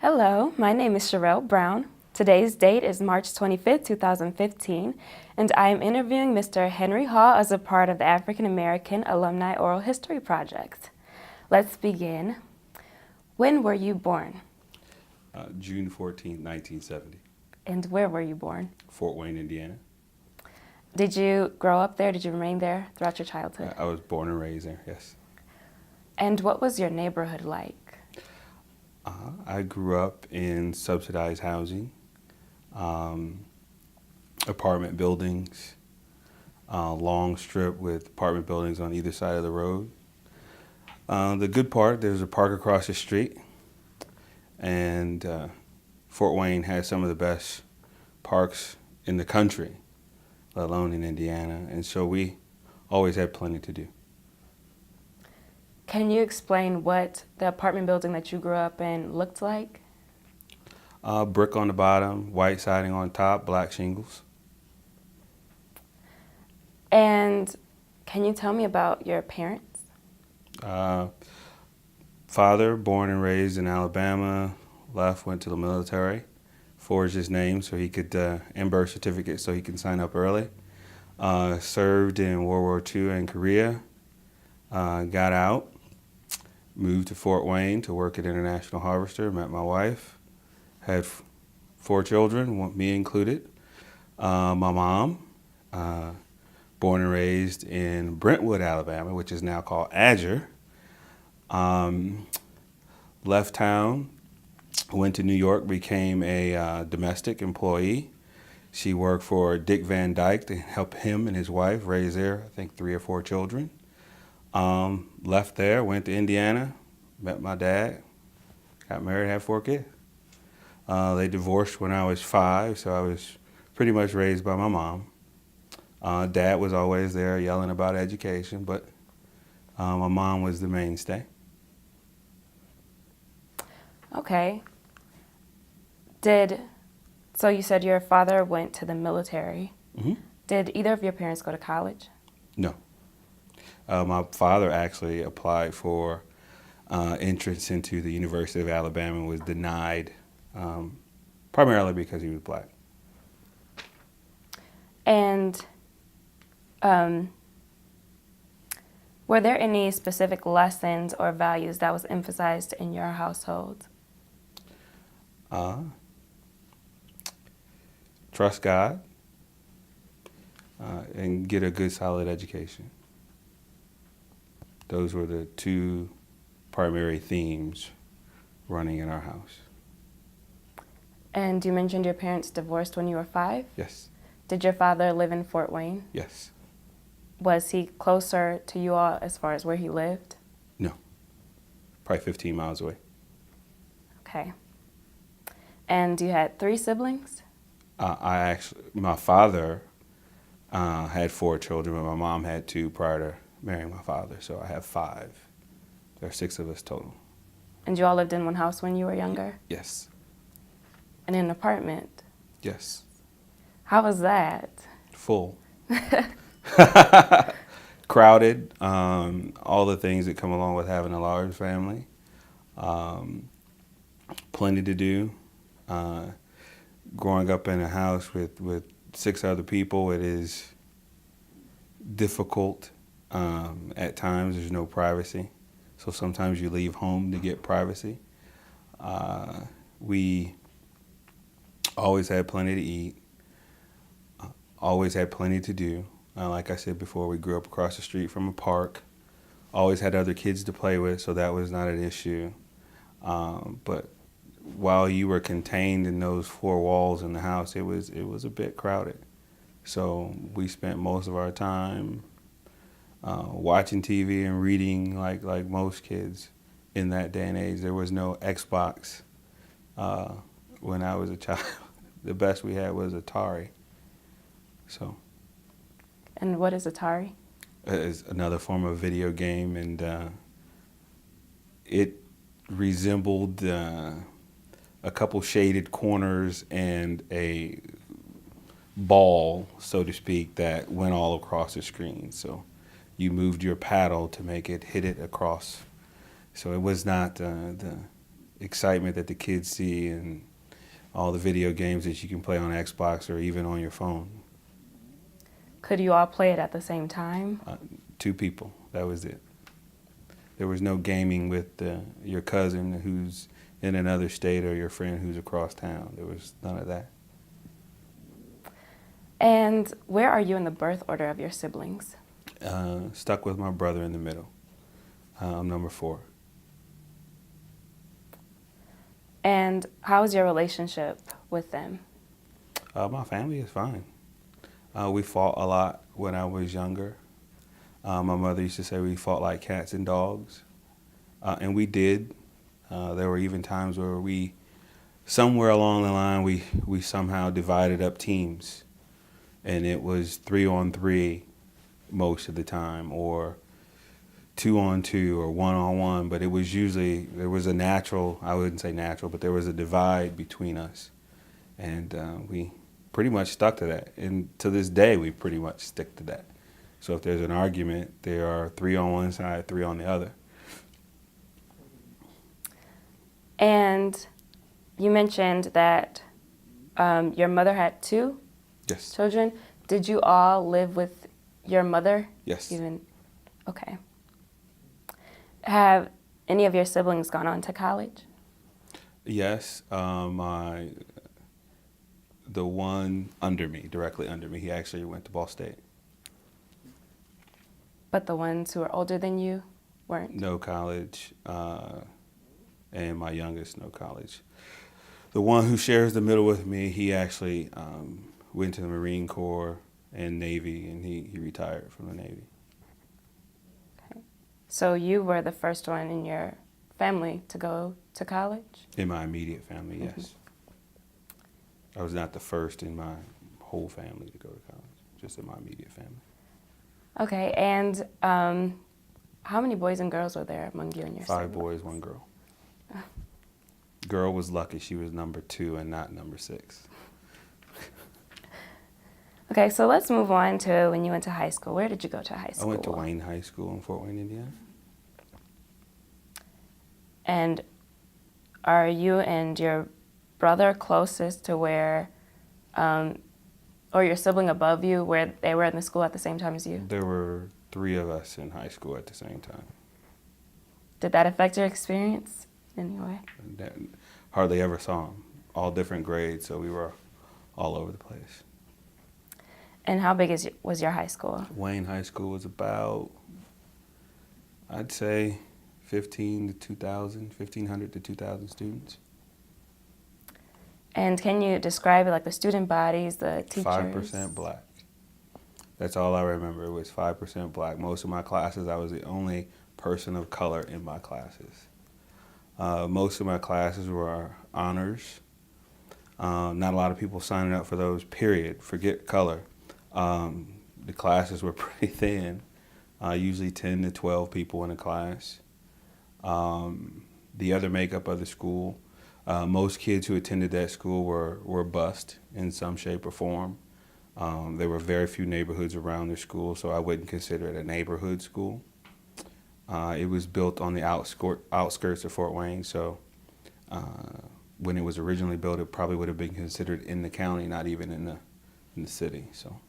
Hello, my name is Sherelle Brown. Today's date is March 25th, 2015, and I am interviewing Mr. Henry Hall as a part of the African American Alumni Oral History Project. Let's begin. When were you born? June 14th, 1970, And where were you born? Fort Wayne, Indiana. Did you grow up there? Did you remain there throughout your childhood? I was born and raised there, yes. And what was your neighborhood like? I grew up in subsidized housing, apartment buildings, long strip with apartment buildings on either side of the road. The good part, there's a park across the street, and Fort Wayne has some of the best parks in the country, let alone in Indiana, and so we always had plenty to do. Can you explain what the apartment building that you grew up in looked like? Brick on the bottom, white siding on top, black shingles. And can you tell me about your parents? Father, born and raised in Alabama, went to the military, forged his name so he could, and birth certificate so he can sign up early. Served in World War II and Korea, got out, moved to Fort Wayne to work at International Harvester, met my wife, had 4 children, me included. My mom, born and raised in Brentwood, Alabama, which is now called Adger. Left town, went to New York, became a domestic employee. She worked for Dick Van Dyke to help him and his wife raise their, I think, 3 or 4 children. Left there, went to Indiana, met my dad, got married, had 4 kids. They divorced when I was 5, so I was pretty much raised by my mom. Dad was always there yelling about education, but my mom was the mainstay. Okay. So you said your father went to the military. Mm-hmm. Did either of your parents go to college? No. My father actually applied for entrance into the University of Alabama and was denied, primarily because he was black. And were there any specific lessons or values that was emphasized in your household? Trust God and get a good, solid education. Those were the 2 primary themes running in our house. And you mentioned your parents divorced when you were 5? Yes. Did your father live in Fort Wayne? Yes. Was he closer to you all as far as where he lived? No. Probably 15 miles away. Okay. And you had 3 siblings? My father had 4 children, but my mom had 2 prior to marrying my father, so I have 5. There are 6 of us total. And you all lived in one house when you were younger? Yes. In an apartment? Yes. How was that? Full. Crowded, all the things that come along with having a large family. Plenty to do. Growing up in a house with 6 other people, it is difficult. At times, there's no privacy. So sometimes you leave home to get privacy. We always had plenty to eat. Always had plenty to do. Like I said before, we grew up across the street from a park. Always had other kids to play with, so that was not an issue. But while you were contained in those 4 walls in the house, it was a bit crowded. So we spent most of our time watching TV and reading like most kids in that day and age. There was no Xbox when I was a child. The best we had was Atari. So. And what is Atari? It's another form of video game, and it resembled a couple shaded corners and a ball, so to speak, that went all across the screen. So you moved your paddle to make it hit it across. So it was not the excitement that the kids see and all the video games that you can play on Xbox or even on your phone. Could you all play it at the same time? 2 people, that was it. There was no gaming with your cousin who's in another state or your friend who's across town. There was none of that. And where are you in the birth order of your siblings? Stuck with my brother in the middle. I'm number 4. And how is your relationship with them? My family is fine. We fought a lot when I was younger. My mother used to say we fought like cats and dogs, and we did. There were even times where somewhere along the line, we somehow divided up teams, and it was 3-on-3 most of the time, or 2-on-2 or 1-on-1, but it was usually, there was a natural, I wouldn't say natural, but there was a divide between us. And we pretty much stuck to that. And to this day, we pretty much stick to that. So if there's an argument, there are 3 on one side, 3 on the other. And you mentioned that your mother had 2 Yes. children. Did you all live with your mother? Yes. Okay. Have any of your siblings gone on to college? Yes. The one under me, directly under me, he actually went to Ball State. But the ones who are older than you weren't? No college, and my youngest, no college. The one who shares the middle with me, he actually went to the Marine Corps and Navy, and he retired from the Navy. Okay. So you were the first one in your family to go to college? In my immediate family, yes. Mm-hmm. I was not the first in my whole family to go to college, just in my immediate family. Okay, and how many boys and girls were there among you and your 5 siblings? boys, 1 girl. Girl was lucky she was number 2 and not number 6. Okay, so let's move on to when you went to high school. Where did you go to high school? I went to Wayne High School in Fort Wayne, Indiana. And are you and your brother closest to where, or your sibling above you, where they were in the school at the same time as you? There were 3 of us in high school at the same time. Did that affect your experience in any way? That, hardly ever saw them. All different grades, so we were all over the place. And how big was your high school? Wayne High School was about, I'd say, 1,500 to 2,000 students. And can you describe it, like the student bodies, the teachers? 5% black. That's all I remember. It was 5% black. Most of my classes, I was the only person of color in my classes. Most of my classes were honors. Not a lot of people signing up for those, period. Forget color. The classes were pretty thin, usually 10 to 12 people in a class. The other makeup of the school, most kids who attended that school were bused in some shape or form. There were very few neighborhoods around the school, so I wouldn't consider it a neighborhood school. It was built on the outskirts of Fort Wayne, so when it was originally built, it probably would have been considered in the county, not even in the city. So,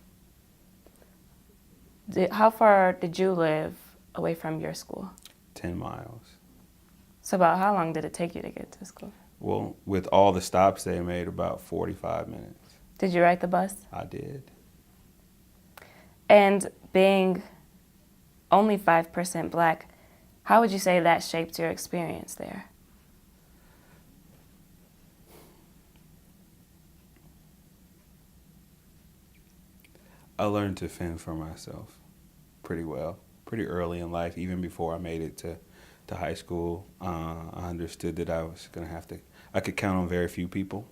how far did you live away from your school? 10 miles. So about how long did it take you to get to school? Well, with all the stops they made, about 45 minutes. Did you ride the bus? I did. And being only 5% black, how would you say that shaped your experience there? I learned to fend for myself pretty well, pretty early in life, even before I made it to high school. I understood that I was going to have to, I could count on very few people.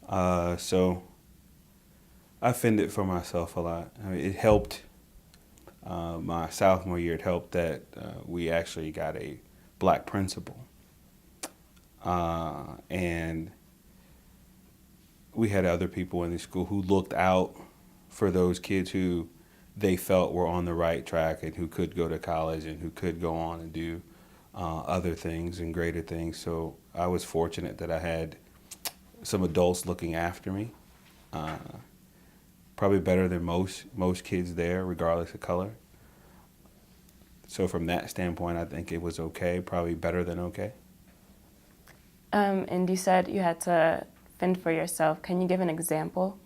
So I fended for myself a lot. I mean, it helped my sophomore year, it helped that we actually got a black principal. And we had other people in the school who looked out for those kids who they felt were on the right track and who could go to college and who could go on and do other things and greater things. So I was fortunate that I had some adults looking after me, probably better than most kids there, regardless of color. So from that standpoint, I think it was okay, probably better than okay. And you said you had to fend for yourself. Can you give an example?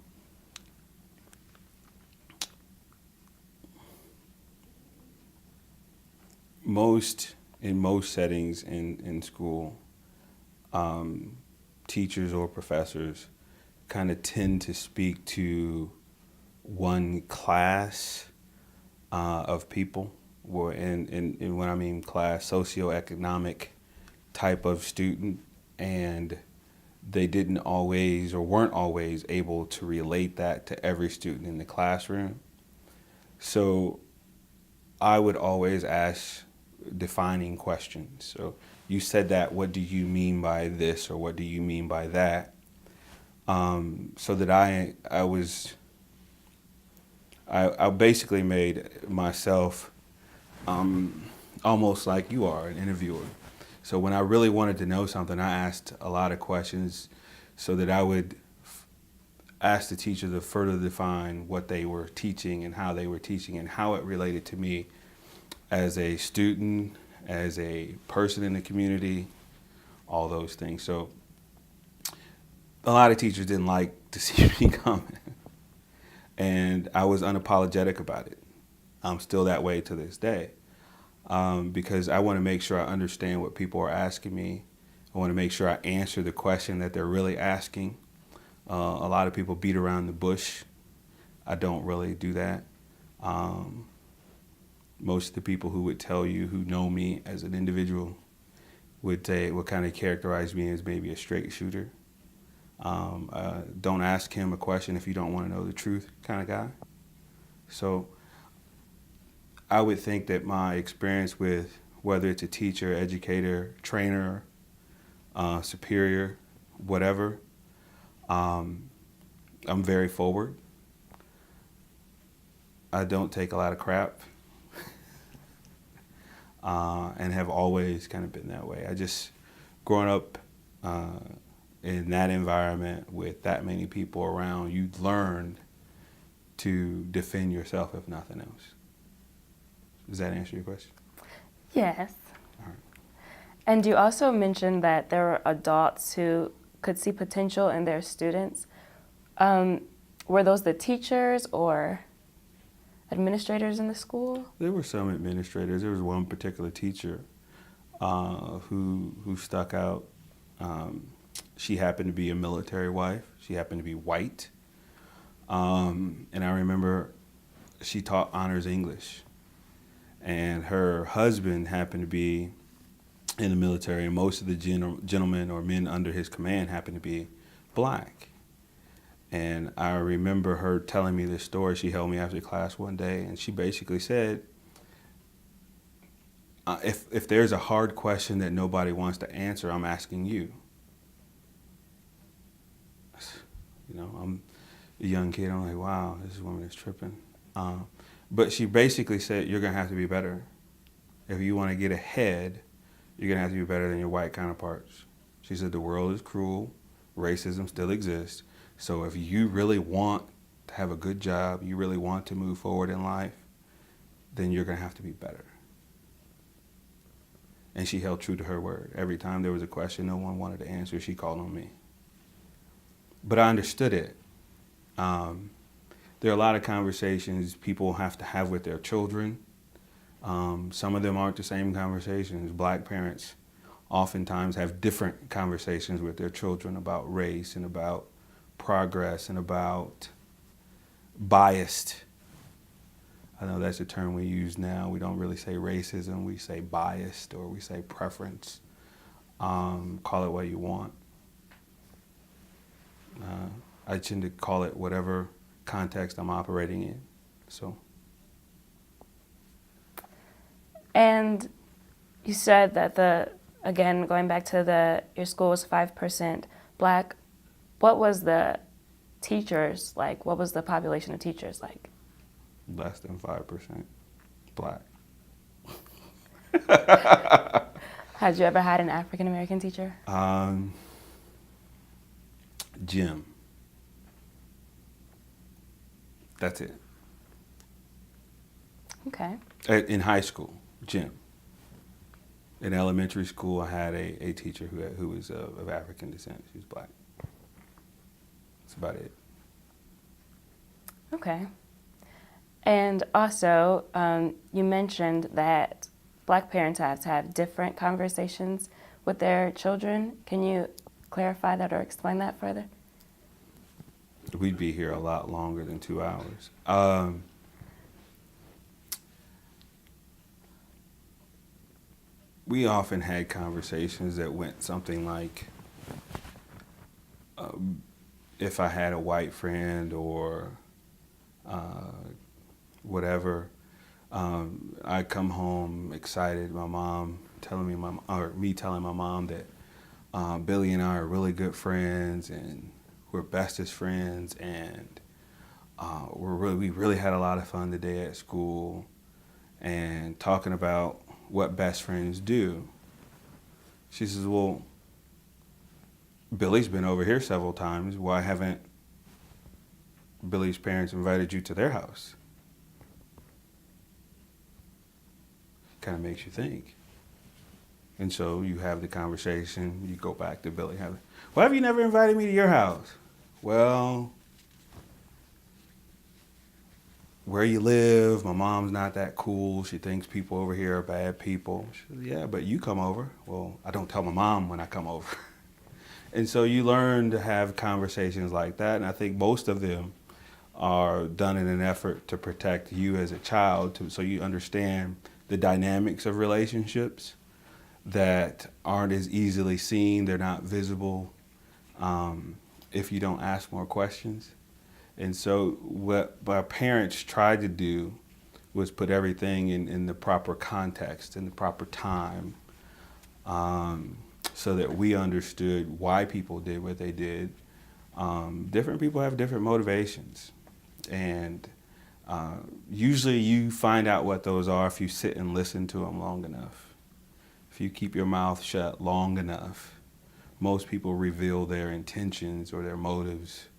In most settings in school, teachers or professors kind of tend to speak to one class of people, or in when I mean class, socioeconomic type of student, and they didn't always or weren't always able to relate that to every student in the classroom. So I would always ask defining questions. So you said that, what do you mean by this, or what do you mean by that? So that I basically made myself almost like you are, an interviewer. So when I really wanted to know something, I asked a lot of questions so that I would ask the teacher to further define what they were teaching and how they were teaching and how it related to me as a student, as a person in the community, all those things. So a lot of teachers didn't like to see me coming, and I was unapologetic about it. I'm still that way to this day, because I want to make sure I understand what people are asking me. I want to make sure I answer the question that they're really asking. A lot of people beat around the bush. I don't really do that. Most of the people who would tell you, who know me as an individual, would kind of characterize me as maybe a straight shooter. Don't ask him a question if you don't want to know the truth kind of guy. So I would think that my experience with, whether it's a teacher, educator, trainer, superior, whatever, I'm very forward. I don't take a lot of crap. And have always kind of been that way. I just, growing up in that environment with that many people around, you learn to defend yourself, if nothing else. Does that answer your question? Yes. All right. And you also mentioned that there were adults who could see potential in their students. Were those the teachers or administrators in the school? There were some administrators. There was one particular teacher who stuck out. She happened to be a military wife. She happened to be white. And I remember she taught honors English. And her husband happened to be in the military, and most of the gentlemen or men under his command happened to be black. And I remember her telling me this story. She held me after class one day, and she basically said, if there's a hard question that nobody wants to answer, I'm asking you. You know, I'm a young kid. I'm like, wow, this woman is tripping. But she basically said, you're going to have to be better. If you want to get ahead, you're going to have to be better than your white counterparts. She said, the world is cruel. Racism still exists. So if you really want to have a good job, you really want to move forward in life, then you're going to have to be better. And she held true to her word. Every time there was a question no one wanted to answer, she called on me. But I understood it. There are a lot of conversations people have to have with their children. Some of them aren't the same conversations. Black parents oftentimes have different conversations with their children about race and about progress and about biased. I know that's a term we use now. We don't really say racism. We say biased, or we say preference. Call it what you want. I tend to call it whatever context I'm operating in. So. And you said that again, going back to your school was 5% black. What was the teachers like? What was the population of teachers like? Less than 5% black. Had you ever had an African American teacher? Gym. That's it. Okay. In high school, gym. In elementary school, I had a teacher who was of African descent. She was black. That's about it. Okay. And also, you mentioned that Black parents have to have different conversations with their children. Can you clarify that or explain that further? We'd be here a lot longer than 2 hours. We often had conversations that went something like, if I had a white friend or whatever, I come home excited. My mom telling me, me telling my mom that Billy and I are really good friends and we're bestest friends, and we really had a lot of fun today at school, and talking about what best friends do. She says, well, Billy's been over here several times. Why haven't Billy's parents invited you to their house? Kind of makes you think. And so you have the conversation, you go back to Billy. Why have you never invited me to your house? Well, where you live, my mom's not that cool. She thinks people over here are bad people. She says, yeah, but you come over. Well, I don't tell my mom when I come over. And so you learn to have conversations like that. And I think most of them are done in an effort to protect you as a child, so you understand the dynamics of relationships that aren't as easily seen. They're not visible if you don't ask more questions. And so what our parents tried to do was put everything in the proper context, in the proper time, so that we understood why people did what they did. Different people have different motivations. And usually you find out what those are if you sit and listen to them long enough. If you keep your mouth shut long enough, most people reveal their intentions or their motives,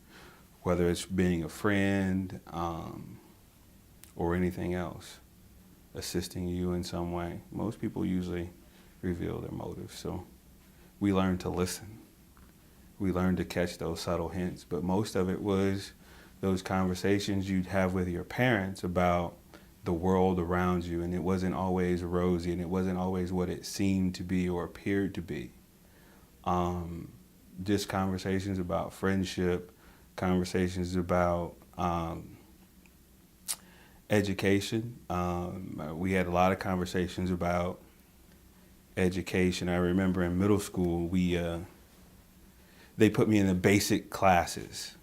whether it's being a friend or anything else, assisting you in some way. Most people usually reveal their motives. So we learn to listen. We learn to catch those subtle hints. But most of it was those conversations you'd have with your parents about the world around you, and it wasn't always rosy, and it wasn't always what it seemed to be or appeared to be. Just conversations about friendship, conversations about education. We had a lot of conversations about education. I remember in middle school, they put me in the basic classes.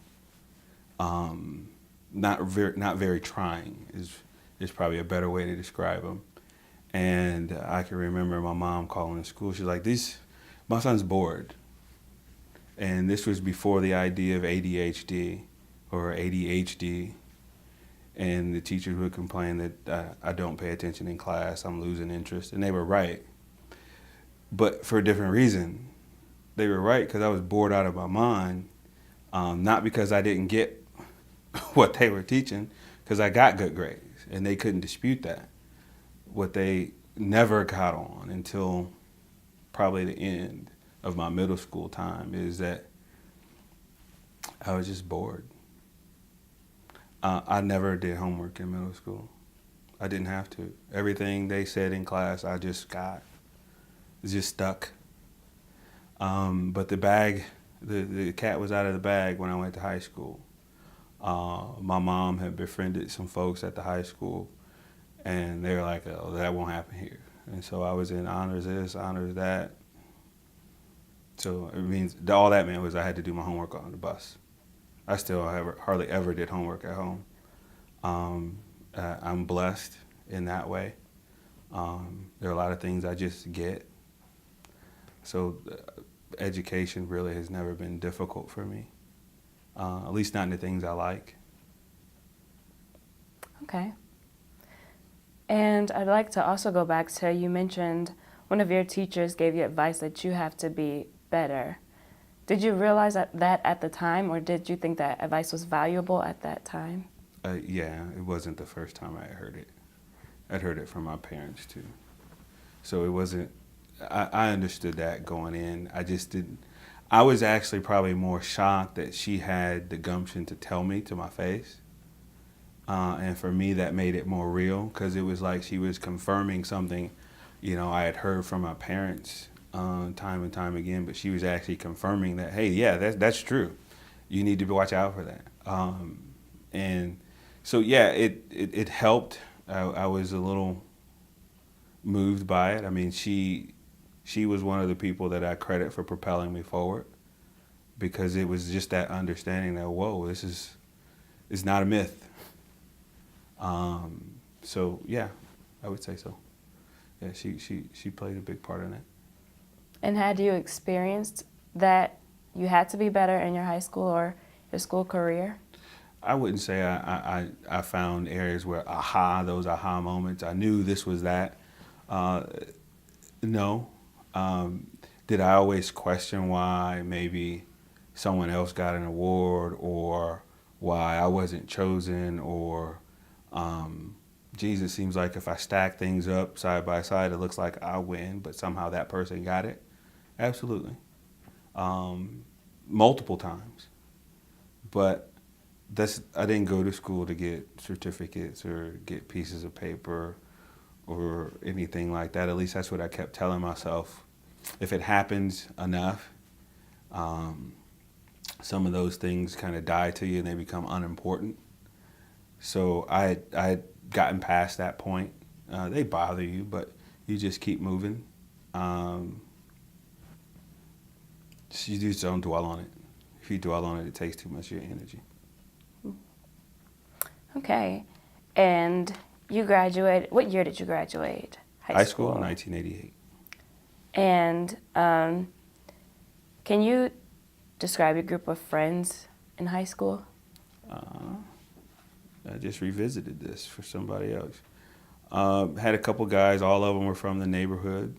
Not very trying is probably a better way to describe them. And I can remember my mom calling the school. She's like, my son's bored. And this was before the idea of ADHD or ADHD. And the teachers would complain that I don't pay attention in class, I'm losing interest. And they were right. But for a different reason. They were right because I was bored out of my mind, not because I didn't get what they were teaching, because I got good grades, and they couldn't dispute that. What they never got on until probably the end of my middle school time is that I was just bored. I never did homework in middle school. I didn't have to. Everything they said in class, I just got. It just stuck. But the cat was out of the bag when I went to high school. My mom had befriended some folks at the high school, and they were like, oh, that won't happen here. And so I was in honors this, honors that. So it means all that meant was I had to do my homework on the bus. I still hardly ever did homework at home. I'm blessed in that way. There are a lot of things I just get. So education really has never been difficult for me, at least not in the things I like. Okay. And I'd like to also go back to, you mentioned one of your teachers gave you advice that you have to be better. Did you realize that at the time, or did you think that advice was valuable at that time? Yeah, it wasn't the first time I heard it. I'd heard it from my parents too. So it wasn't, I understood that going in. I just didn't, I was actually probably more shocked that she had the gumption to tell me to my face. And for me, that made it more real because it was like she was confirming something, I had heard from my parents time and time again, but she was actually confirming that, hey, yeah, that's true. You need to watch out for that. And so, yeah, it helped. I was a little moved by it. I mean, she was one of the people that I credit for propelling me forward because it was just that understanding that, whoa, it's not a myth. So yeah, I would say so. Yeah, she played a big part in it. And had you experienced that you had to be better in your high school or your school career? I wouldn't say I found areas where those aha moments. I knew this was that. No. Did I always question why maybe someone else got an award or why I wasn't chosen or geez, it seems like if I stack things up side by side, it looks like I win, but somehow that person got it? Absolutely. Multiple times. But I didn't go to school to get certificates or get pieces of paper or anything like that. At least that's what I kept telling myself. If it happens enough, some of those things kind of die to you and they become unimportant. So I had gotten past that point. They bother you, but you just keep moving. You just don't dwell on it. If you dwell on it, it takes too much of your energy. Okay. And you graduated, what year did you graduate? High school, 1988. And can you describe your group of friends in high school? I just revisited this for somebody else. Had a couple guys, all of them were from the neighborhood.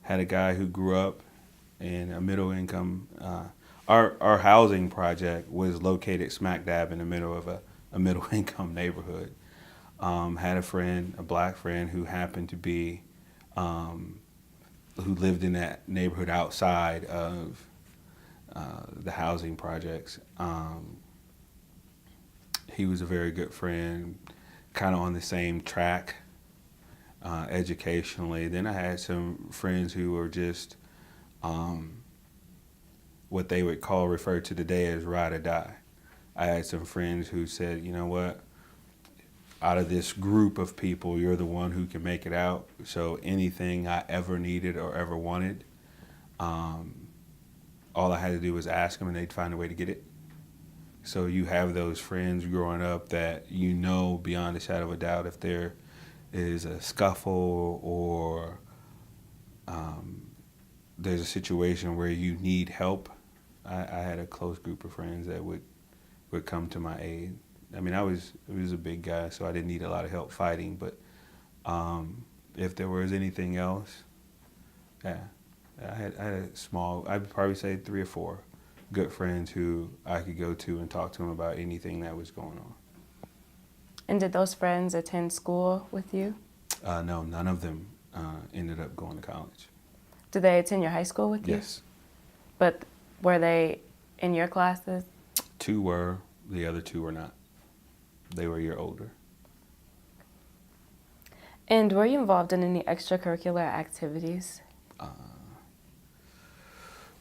Had a guy who grew up in a middle income. Our housing project was located smack dab in the middle of a middle income neighborhood. Had a friend, a black friend, who happened to be, who lived in that neighborhood outside of the housing projects. He was a very good friend, kind of on the same track educationally. Then I had some friends who were just what they would refer to today as ride or die. I had some friends who said, you know what, out of this group of people, you're the one who can make it out. So anything I ever needed or ever wanted, all I had to do was ask them and they'd find a way to get it. So you have those friends growing up that you know beyond a shadow of a doubt if there is a scuffle or there's a situation where you need help. I had a close group of friends that would come to my aid. I mean, I was a big guy, so I didn't need a lot of help fighting. But if there was anything else, yeah, I had a small, I'd probably say 3 or 4 good friends who I could go to and talk to them about anything that was going on. And did those friends attend school with you? No, none of them ended up going to college. Did they attend your high school with you? Yes. But were they in your classes? 2 were, the other 2 were not. They were a year older. And were you involved in any extracurricular activities?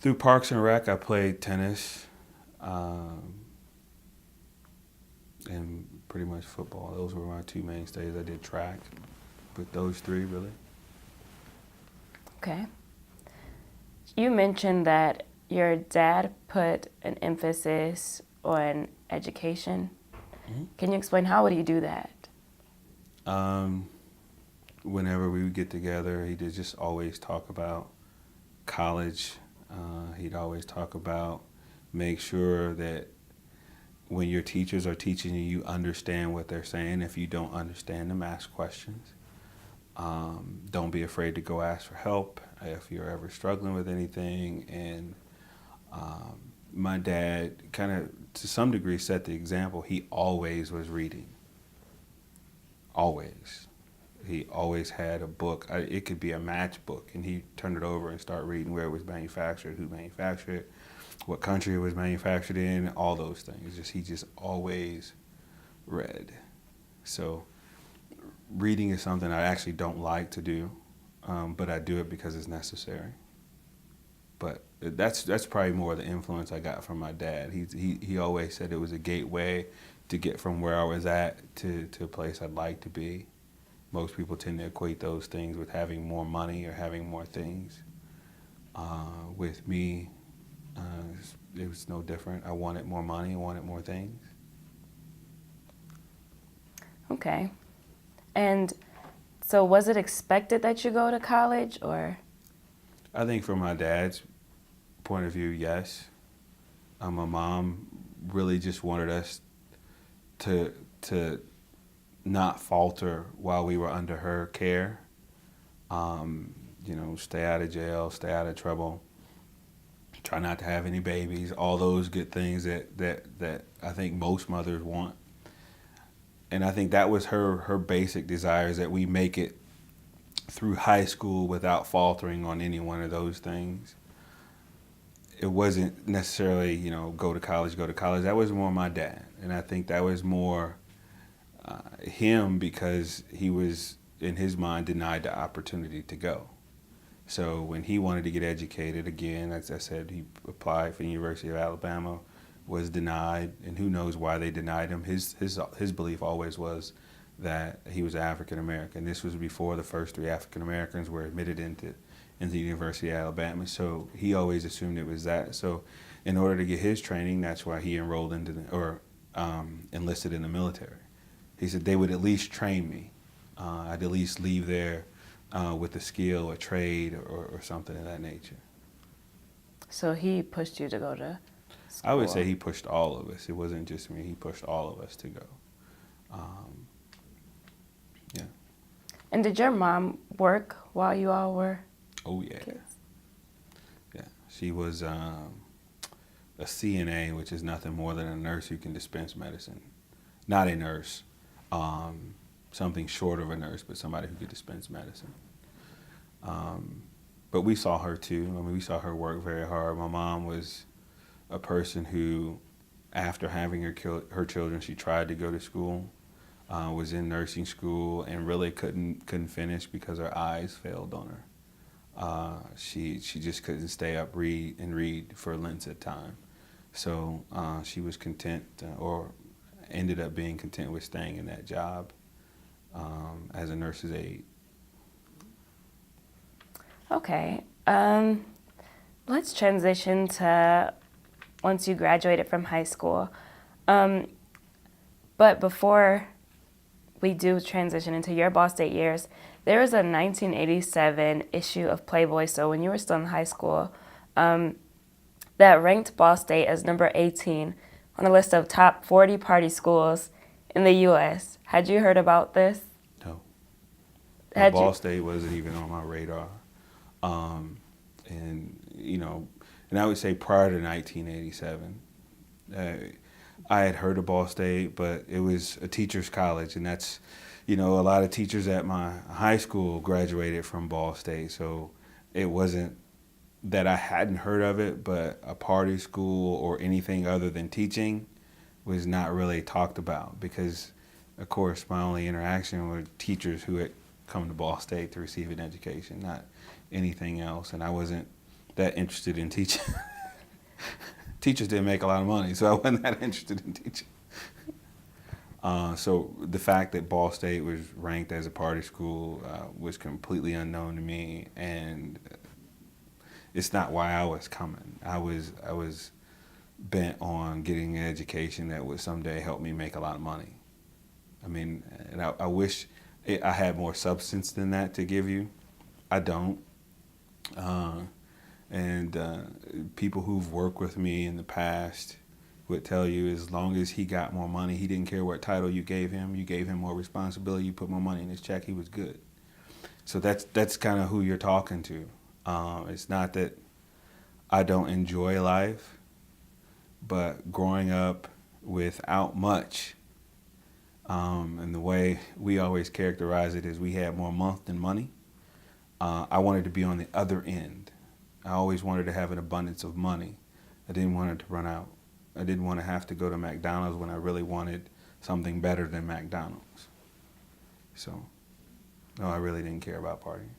Through Parks and Rec, I played tennis and pretty much football. Those were my 2 mainstays. I did track, but those 3 really. Okay. You mentioned that your dad put an emphasis on education. Mm-hmm. Can you explain how would he do that? Whenever we would get together, he'd just always talk about college. He'd always talk about make sure that when your teachers are teaching you, you understand what they're saying. If you don't understand them, ask questions. Don't be afraid to go ask for help if you're ever struggling with anything. And my dad kind of, to some degree, set the example. He always was reading. Always. He always had a book. It could be a matchbook, and he'd turn it over and start reading where it was manufactured, who manufactured it, what country it was manufactured in, all those things. He just always read. So reading is something I actually don't like to do, but I do it because it's necessary. But that's probably more the influence I got from my dad. He always said it was a gateway to get from where I was at to a place I'd like to be. Most people tend to equate those things with having more money or having more things. With me, it was no different. I wanted more money, I wanted more things. Okay. And so was it expected that you go to college, or? I think from my dad's point of view, yes. My mom really just wanted us to not falter while we were under her care. Stay out of jail, stay out of trouble, try not to have any babies, all those good things that I think most mothers want. And I think that was her basic desire, is that we make it through high school without faltering on any one of those things. It wasn't necessarily, go to college. That was more my dad. And I think that was more him, because he was, in his mind, denied the opportunity to go. So when he wanted to get educated, again, as I said, he applied for the University of Alabama, was denied, and who knows why they denied him. His belief always was that he was African American. This was before the first 3 African Americans were admitted into the University of Alabama. So he always assumed it was that. So in order to get his training, that's why he enrolled enlisted in the military. He said they would at least train me. I'd at least leave there with a skill, a trade, or something of that nature. So he pushed you to go to school? I would say he pushed all of us. It wasn't just me. He pushed all of us to go. Yeah. And did your mom work while you all were Oh, yeah. kids? Yeah. She was a CNA, which is nothing more than a nurse who can dispense medicine. Not a nurse, something short of a nurse, but somebody who could dispense medicine. But we saw her too. We saw her work very hard. My mom was a person who, after having her children, she tried to go to school, was in nursing school, and really couldn't finish because her eyes failed on her. She just couldn't stay up read for lengths of time. So she was content, or ended up being content with staying in that job as a nurse's aide. Okay. Let's transition to once you graduated from high school. But before we do transition into your Ball State years, there was a 1987 issue of Playboy, so when you were still in high school, that ranked Ball State as number 18 on a list of top 40 party schools in the U.S. Had you heard about this? No. Ball State wasn't even on my radar. And I would say prior to 1987, I had heard of Ball State, but it was a teacher's college, and that's, a lot of teachers at my high school graduated from Ball State, so it wasn't that I hadn't heard of it, but a party school or anything other than teaching was not really talked about, because, of course, my only interaction with teachers who had come to Ball State to receive an education, not anything else, and I wasn't that interested in teaching. Teachers didn't make a lot of money, so I wasn't that interested in teaching. So the fact that Ball State was ranked as a party school was completely unknown to me, and it's not why I was coming. I was bent on getting an education that would someday help me make a lot of money. And I wish I had more substance than that to give you. I don't. People who've worked with me in the past would tell you, as long as he got more money, he didn't care what title you gave him more responsibility, you put more money in his check, he was good. So that's kind of who you're talking to. It's not that I don't enjoy life, but growing up without much, and the way we always characterize it is we had more month than money. I wanted to be on the other end. I always wanted to have an abundance of money. I didn't want it to run out. I didn't want to have to go to McDonald's when I really wanted something better than McDonald's. So, no, I really didn't care about partying.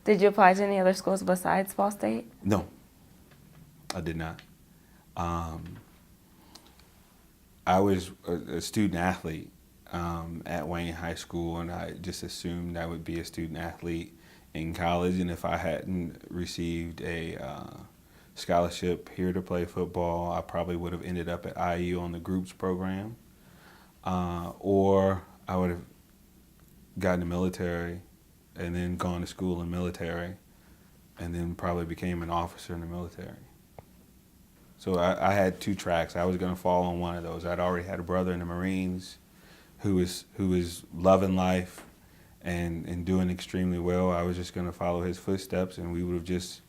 Did you apply to any other schools besides Ball State? No, I did not. I was a student athlete at Wayne High School, and I just assumed I would be a student athlete in college. And if I hadn't received a scholarship here to play football, I probably would have ended up at IU on the groups program, or I would have gotten the military and then gone to school in military, and then probably became an officer in the military. So I had two tracks. I was going to fall on one of those. I'd already had a brother in the Marines who was loving life and doing extremely well. I was just going to follow his footsteps, and we would have just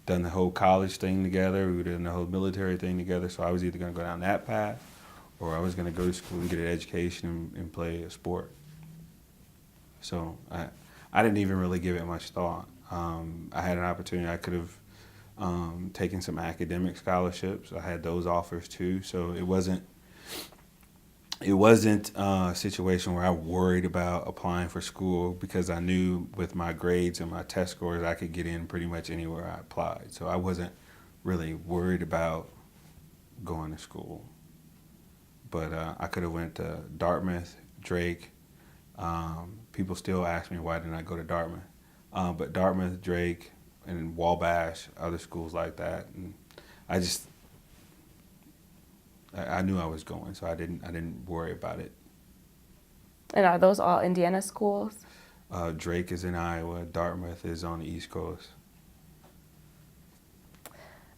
done the whole college thing together. We would have done the whole military thing together. So I was either going to go down that path, or I was going to go to school and get an education and play a sport. So I didn't even really give it much thought. I had an opportunity. I could have taken some academic scholarships. I had those offers too. So it wasn't a situation where I worried about applying for school, because I knew with my grades and my test scores I could get in pretty much anywhere I applied. So I wasn't really worried about going to school. But I could have went to Dartmouth, Drake. People still ask me why didn't I go to Dartmouth. But Dartmouth, Drake, and Wabash, other schools like that. And I knew I was going, so I didn't worry about it. And are those all Indiana schools? Drake is in Iowa. Dartmouth is on the East Coast.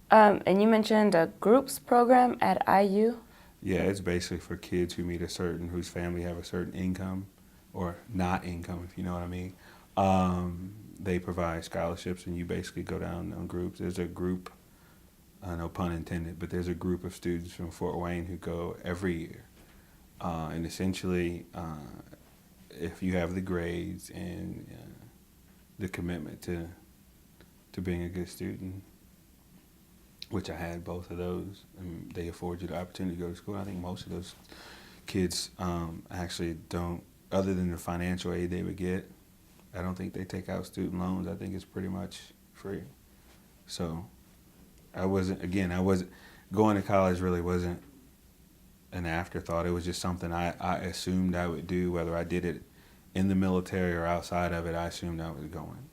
And you mentioned a groups program at IU? Yeah, it's basically for kids whose family have a certain income, or not income, if you know what I mean. They provide scholarships, and you basically go down on groups. There's a group, no pun intended, but there's a group of students from Fort Wayne who go every year. And essentially, if you have the grades and the commitment to being a good student, which I had both of those, and they afford you the opportunity to go to school. I think most of those kids actually don't, other than the financial aid they would get, I don't think they take out student loans. I think it's pretty much free. So I wasn't going to college really wasn't an afterthought. It was just something I assumed I would do, whether I did it in the military or outside of it. I assumed I was going.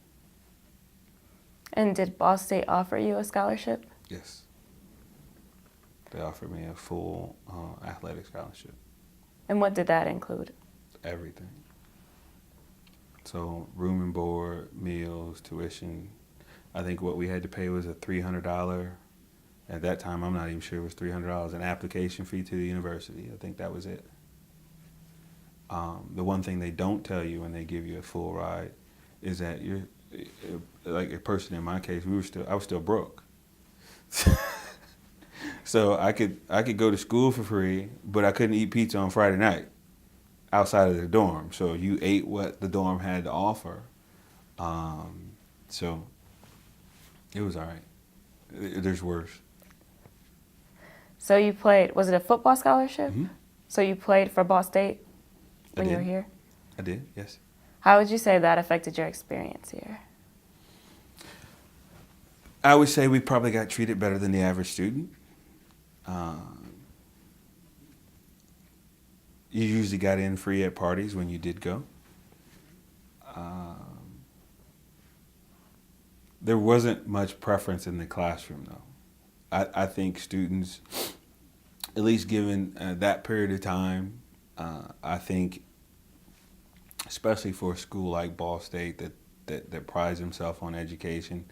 And did Ball State offer you a scholarship? Yes. They offered me a full athletic scholarship. And what did that include? Everything. So room and board, meals, tuition. I think what we had to pay was a $300. At that time, I'm not even sure it was $300, an application fee to the university. I think that was it. The one thing they don't tell you when they give you a full ride is that you're, like a person in my case, I was still broke. So I could go to school for free, but I couldn't eat pizza on Friday night outside of the dorm. So you ate what the dorm had to offer. So it was all right. There's worse. So you played, was it a football scholarship? Mm-hmm. So you played for Ball State when you were here? I did, yes. How would you say that affected your experience here? I would say we probably got treated better than the average student. You usually got in free at parties when you did go. There wasn't much preference in the classroom, though. I think students, at least given that period of time, I think, especially for a school like Ball State that prides himself on education,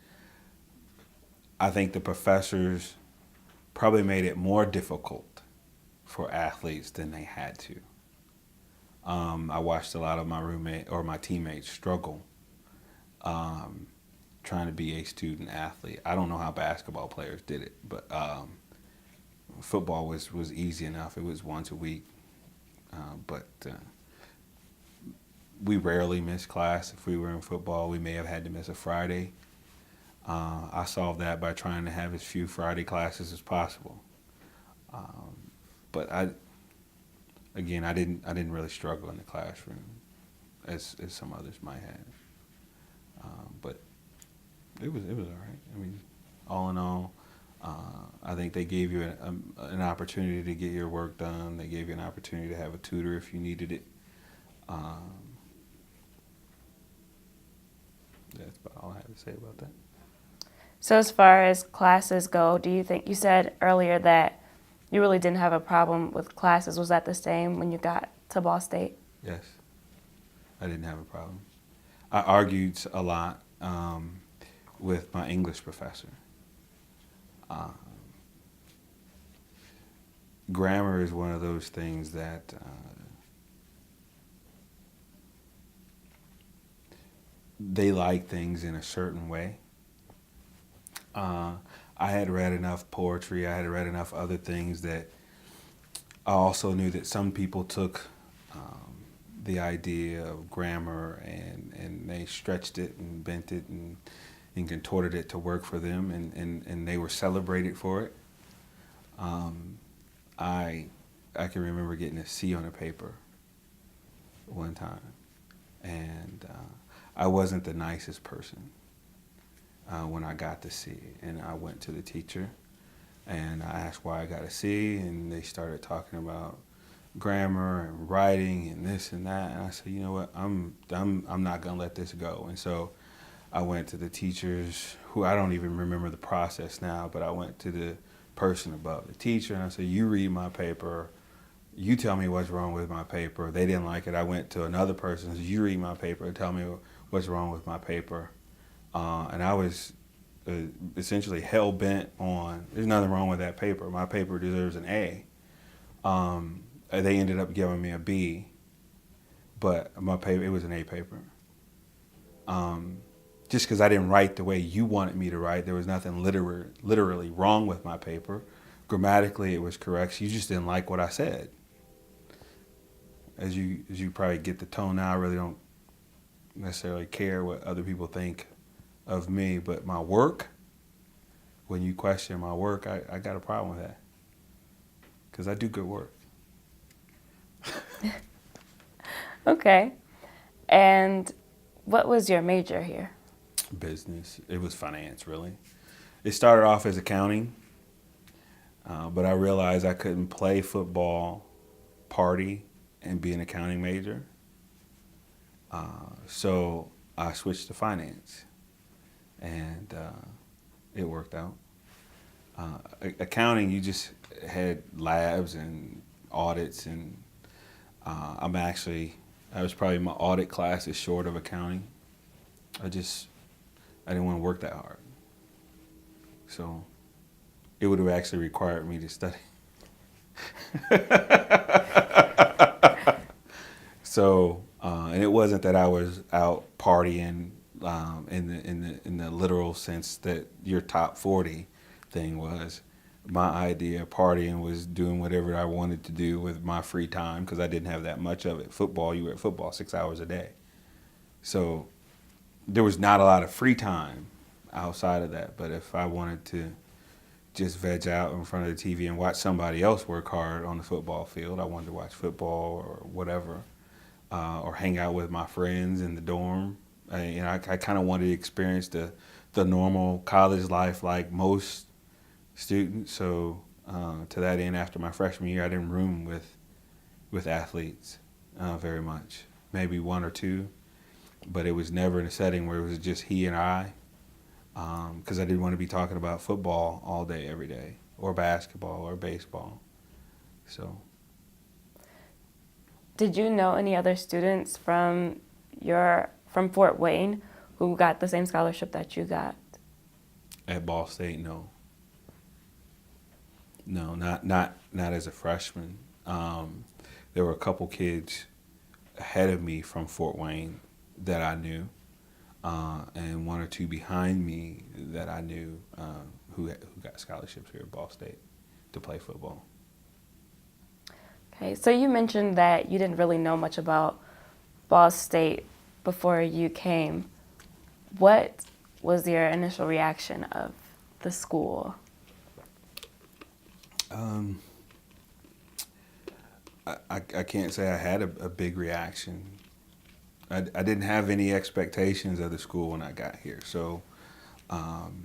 I think the professors probably made it more difficult for athletes than they had to. I watched a lot of my roommate or my teammates struggle trying to be a student athlete. I don't know how basketball players did it, but football was easy enough. It was once a week, but we rarely missed class. If we were in football, we may have had to miss a Friday. I solved that by trying to have as few Friday classes as possible. But I didn't really struggle in the classroom as some others might have. But it was all right. I mean, all in all, I think they gave you an opportunity to get your work done. They gave you an opportunity to have a tutor if you needed it. That's about all I have to say about that. So as far as classes go, do you think, you said earlier that you really didn't have a problem with classes. Was that the same when you got to Ball State? Yes, I didn't have a problem. I argued a lot with my English professor. Grammar is one of those things that they like things in a certain way. I had read enough poetry, I had read enough other things that I also knew that some people took the idea of grammar and they stretched it and bent it and contorted it to work for them, and they were celebrated for it. I can remember getting a C on a paper one time, and I wasn't the nicest person when I got the C, and I went to the teacher and I asked why I got a C, and they started talking about grammar and writing and this and that, and I said, you know what, I'm not gonna let this go. And so I went to the teachers, who I don't even remember the process now, but I went to the person above the teacher and I said, you read my paper, you tell me what's wrong with my paper. They didn't like it. I went to another person and said, you read my paper and tell me what's wrong with my paper. And I was essentially hell-bent on, there's nothing wrong with that paper. My paper deserves an A. They ended up giving me a B, but my paper, it was an A paper. Just because I didn't write the way you wanted me to write, there was nothing literally wrong with my paper. Grammatically, it was correct. You just didn't like what I said. As you probably get the tone now, I really don't necessarily care what other people think of me, but my work, when you question my work, I got a problem with that, because I do good work. Okay. And what was your major here? Business. It was finance, really. It started off as accounting, but I realized I couldn't play football, party, and be an accounting major. So I switched to finance, and it worked out. Accounting, you just had labs and audits, and I was probably, my audit class is short of accounting. I didn't want to work that hard. So it would have actually required me to study. So, and it wasn't that I was out partying in the literal sense that your top 40 thing was. My idea of partying was doing whatever I wanted to do with my free time, because I didn't have that much of it. Football, you were at football 6 hours a day. So there was not a lot of free time outside of that. But if I wanted to just veg out in front of the TV and watch somebody else work hard on the football field, I wanted to watch football or whatever, or hang out with my friends in the dorm. I kind of wanted to experience the normal college life like most students. So to that end, after my freshman year, I didn't room with athletes very much, maybe one or two, but it was never in a setting where it was just he and I, because I didn't want to be talking about football all day, every day, or basketball or baseball. So. Did you know any other students from Fort Wayne who got the same scholarship that you got? At Ball State, no. No, not as a freshman. There were a couple kids ahead of me from Fort Wayne that I knew, and one or two behind me that I knew who got scholarships here at Ball State to play football. Okay, so you mentioned that you didn't really know much about Ball State before you came. What was your initial reaction of the school? I can't say I had a big reaction. I didn't have any expectations of the school when I got here, so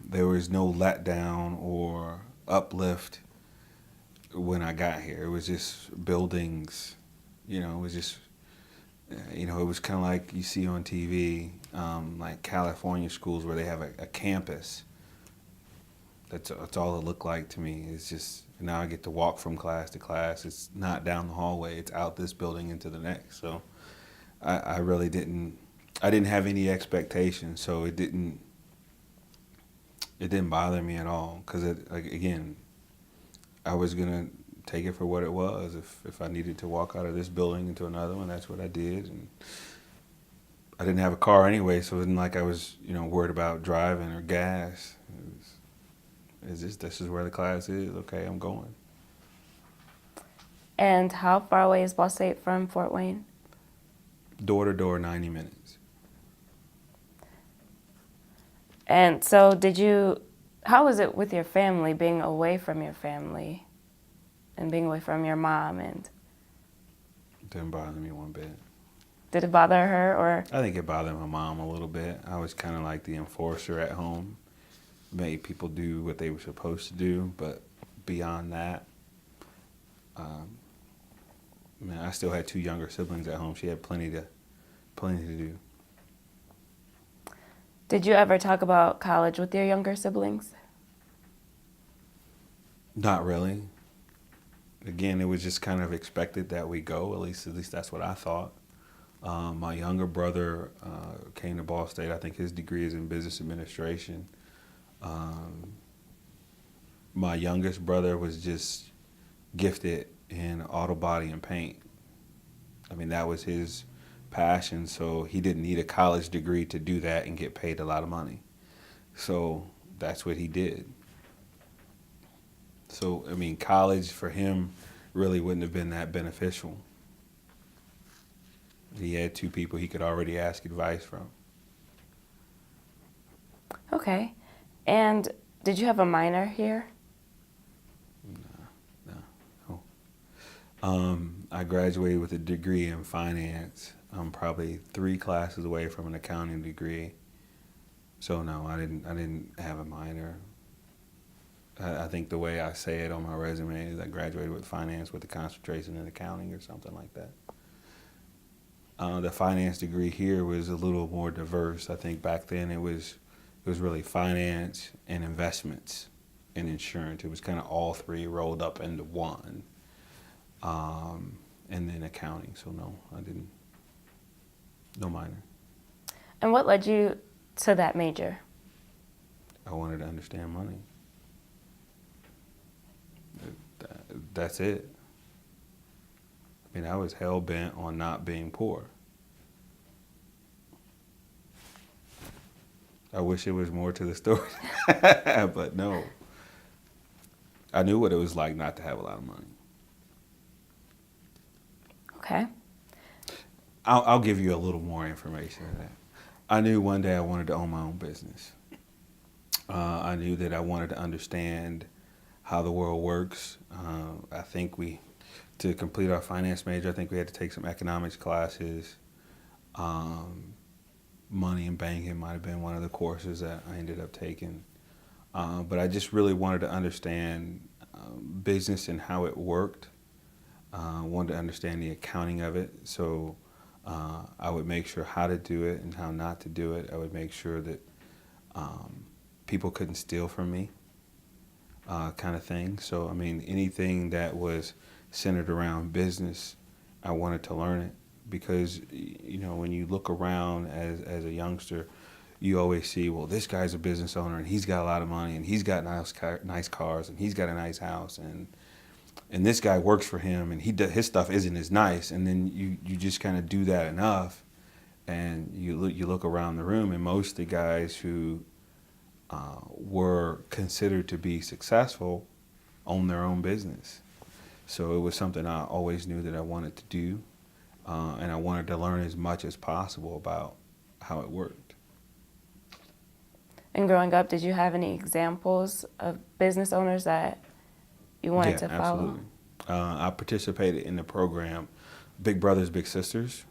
there was no letdown or uplift when I got here. It was just buildings, it was just, it was kind of like you see on TV, like California schools where they have a campus. That's all it looked like to me. It's just, now I get to walk from class to class. It's not down the hallway. It's out this building into the next. So I really didn't have any expectations. So it didn't bother me at all. Because again, I was gonna take it for what it was. If I needed to walk out of this building into another one, that's what I did. And I didn't have a car anyway, so it wasn't like I was, worried about driving or gas. This is where the class is. Okay, I'm going. And how far away is Ball State from Fort Wayne? Door to door, 90 minutes. And so how was it with your family, being away from your family and being away from your mom? And Didn't bother me one bit. did it bother her, or? I think it bothered my mom a little bit. I was kind of like the enforcer at home. Made people do what they were supposed to do, but beyond that, I still had two younger siblings at home. She had plenty to do. Did you ever talk about college with your younger siblings? Not really. Again, it was just kind of expected that we go. At least that's what I thought. My younger brother came to Ball State. I think his degree is in business administration. My youngest brother was just gifted in auto body and paint. I mean, that was his passion, so he didn't need a college degree to do that and get paid a lot of money. So that's what he did. So, I mean, college for him really wouldn't have been that beneficial. He had two people he could already ask advice from. Okay. And did you have a minor here? No. I graduated with a degree in finance. I'm probably 3 classes away from an accounting degree. So no, I didn't have a minor. I think the way I say it on my resume is I graduated with finance with a concentration in accounting or something like that. The finance degree here was a little more diverse. I think back then it was really finance and investments and insurance. It was kind of all three rolled up into one. And then accounting. So no, I didn't. No minor. And what led you to that major? I wanted to understand money. That's it. I mean, I was hell-bent on not being poor. I wish there was more to the story, but no. I knew what it was like not to have a lot of money. Okay. I'll give you a little more information on that. I knew one day I wanted to own my own business. I knew that I wanted to understand how the world works. I think to complete our finance major, I think we had to take some economics classes. Money and banking might have been one of the courses that I ended up taking. But I just really wanted to understand business and how it worked. Wanted to understand the accounting of it. So I would make sure how to do it and how not to do it. I would make sure that people couldn't steal from me, kind of thing. So, I mean, anything that was centered around business, I wanted to learn it. Because, when you look around as a youngster, you always see, well, this guy's a business owner and he's got a lot of money and he's got nice cars and he's got a nice house. And and this guy works for him, and his stuff isn't as nice. And then you just kind of do that enough, and you look around the room, and most of the guys who were considered to be successful own their own business. So it was something I always knew that I wanted to do, and I wanted to learn as much as possible about how it worked. And growing up, did you have any examples of business owners that you wanted to follow? Absolutely. I participated in the program Big Brothers, Big Sisters.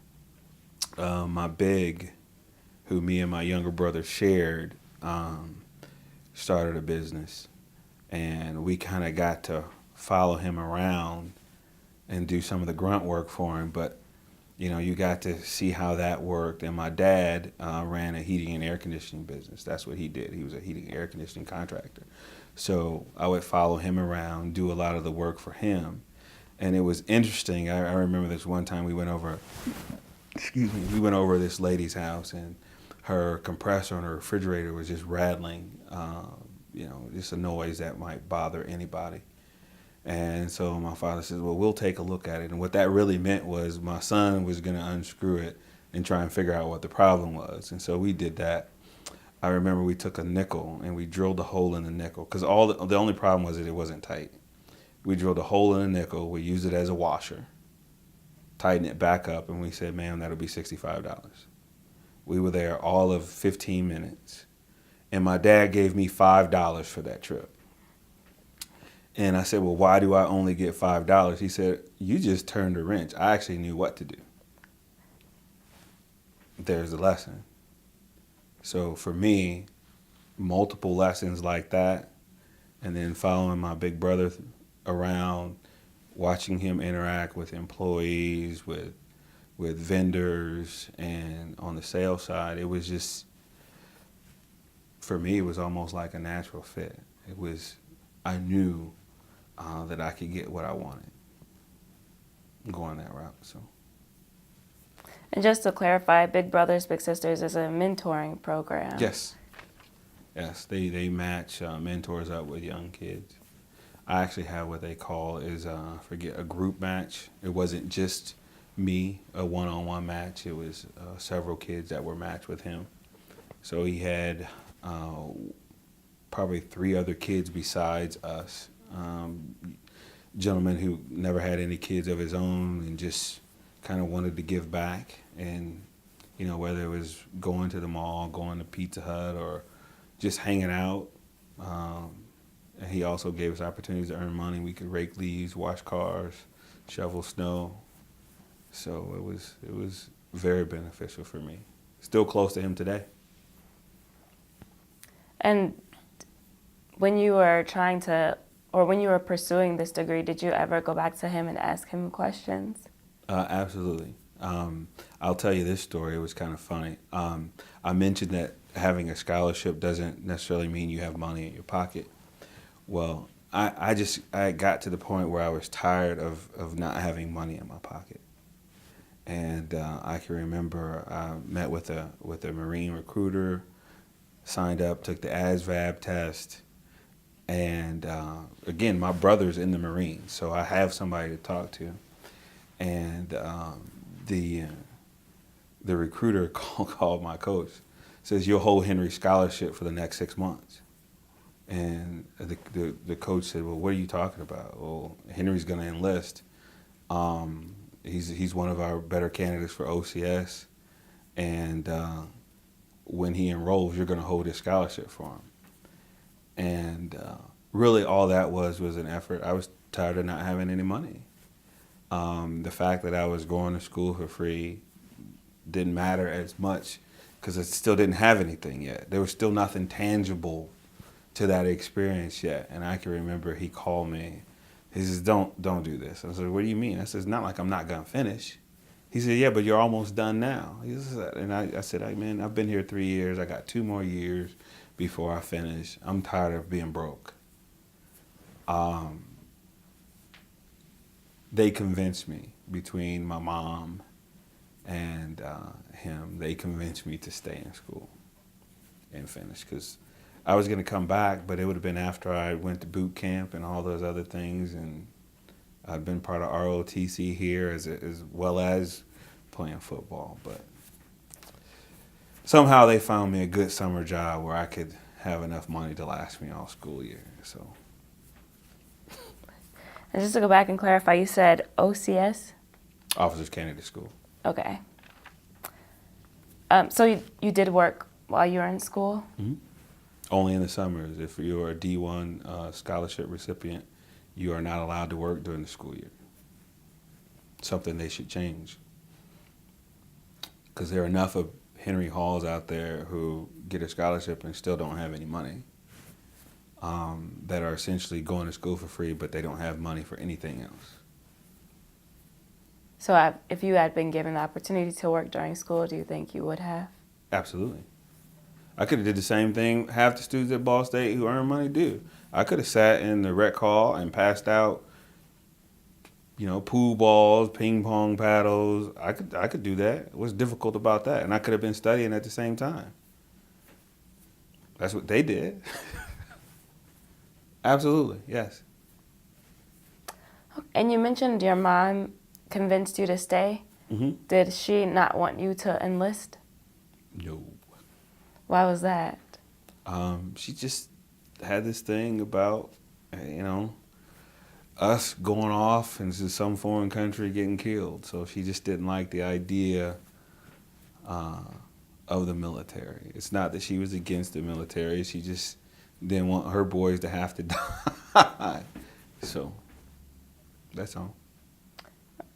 My big, who me and my younger brother shared, started a business, and we kind of got to follow him around and do some of the grunt work for him. But you got to see how that worked. And my dad ran a heating and air conditioning business. That's what he did. He was a heating and air conditioning contractor. So I would follow him around, do a lot of the work for him. And it was interesting. I remember this one time we went over this lady's house, and her compressor on her refrigerator was just rattling, just a noise that might bother anybody. And so my father says, well, we'll take a look at it. And what that really meant was my son was going to unscrew it and try and figure out what the problem was. And so we did that. I remember we took a nickel and we drilled a hole in the nickel, because the only problem was that it wasn't tight. We drilled a hole in the nickel, we used it as a washer, tightened it back up, and we said, ma'am, that'll be $65. We were there all of 15 minutes. And my dad gave me $5 for that trip. And I said, well, why do I only get $5? He said, you just turned a wrench. I actually knew what to do. There's the lesson. So for me, multiple lessons like that, and then following my big brother around, watching him interact with employees, with vendors, and on the sales side, it was just, for me, it was almost like a natural fit. I knew that I could get what I wanted going that route. So. And just to clarify, Big Brothers, Big Sisters is a mentoring program. Yes, they match mentors up with young kids. I actually have what they call a group match. It wasn't just me, a one-on-one match. It was several kids that were matched with him. So he had probably 3 other kids besides us. Gentleman who never had any kids of his own and just kind of wanted to give back. And, whether it was going to the mall, going to Pizza Hut, or just hanging out. And he also gave us opportunities to earn money. We could rake leaves, wash cars, shovel snow. So it was very beneficial for me. Still close to him today. And when you were when you were pursuing this degree, did you ever go back to him and ask him questions? Absolutely. I'll tell you this story. It was kind of funny. I mentioned that having a scholarship doesn't necessarily mean you have money in your pocket. Well, I got to the point where I was tired of not having money in my pocket. And I can remember I met with a Marine recruiter, signed up, took the ASVAB test. And again, my brother's in the Marines, so I have somebody to talk to. And the recruiter called my coach, says, you'll hold Henry's scholarship for the next 6 months. And the coach said, well, what are you talking about? Well, Henry's going to enlist. He's one of our better candidates for OCS. And when he enrolls, you're going to hold his scholarship for him. And really all that was an effort. I was tired of not having any money. The fact that I was going to school for free didn't matter as much because I still didn't have anything yet. There was still nothing tangible to that experience yet. And I can remember he called me. He says, don't do this. I said, what do you mean? I said, it's not like I'm not going to finish. He said, yeah, but you're almost done now. And I said, man, I've been here 3 years. I got 2 more years before I finish. I'm tired of being broke. They convinced me, between my mom and him, they convinced me to stay in school and finish, because I was going to come back, but it would have been after I went to boot camp and all those other things, and I've been part of ROTC here as well as playing football, but somehow they found me a good summer job where I could have enough money to last me all school year. So, And just to go back and clarify, you said OCS? Officers Candidate School. Okay. So you did work while you were in school? Mm-hmm. Only in the summers. If you're a D1 scholarship recipient, you are not allowed to work during the school year. Something they should change. Because there are enough of Henry Halls out there who get a scholarship and still don't have any money, that are essentially going to school for free, but they don't have money for anything else. So if you had been given the opportunity to work during school, do you think you would have? Absolutely. I could have did the same thing half the students at Ball State who earn money do. I could have sat in the rec hall and passed out, pool balls, ping pong paddles. I could do that. What's difficult about that? And I could have been studying at the same time. That's what they did. Absolutely, yes. And you mentioned your mom convinced you to stay. Mm-hmm. Did she not want you to enlist? No. Why was that? She just had this thing about, us going off into some foreign country getting killed. So she just didn't like the idea of the military. It's not that she was against the military. She just didn't want her boys to have to die. So that's all.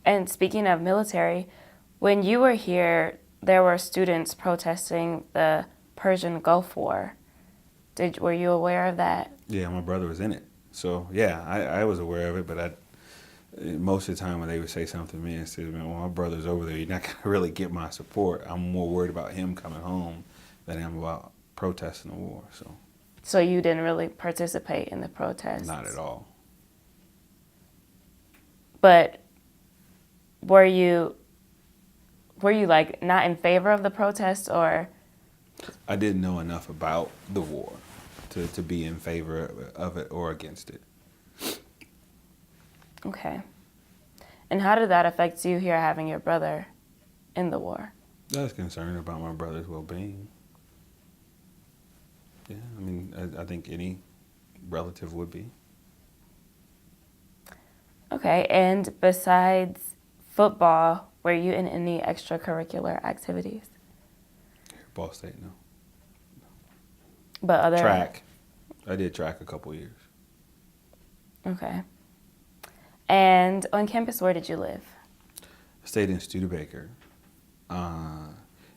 And speaking of military, when you were here, there were students protesting the Persian Gulf War. Were you aware of that? Yeah, my brother was in it. So, yeah, I was aware of it, but most of the time when they would say something to me, I said, well, my brother's over there. You're not going to really get my support. I'm more worried about him coming home than I am about protesting the war. So you didn't really participate in the protests? Not at all. But were you like not in favor of the protests, or? I didn't know enough about the war to be in favor of it or against it. Okay. And how did that affect you here, having your brother in the war? I was concerned about my brother's well-being. Yeah, I mean, I think any relative would be. Okay, and besides football, were you in any extracurricular activities? Ball State, no. But other Track. I did track a couple years. Okay. And on campus, where did you live? I stayed in Studebaker.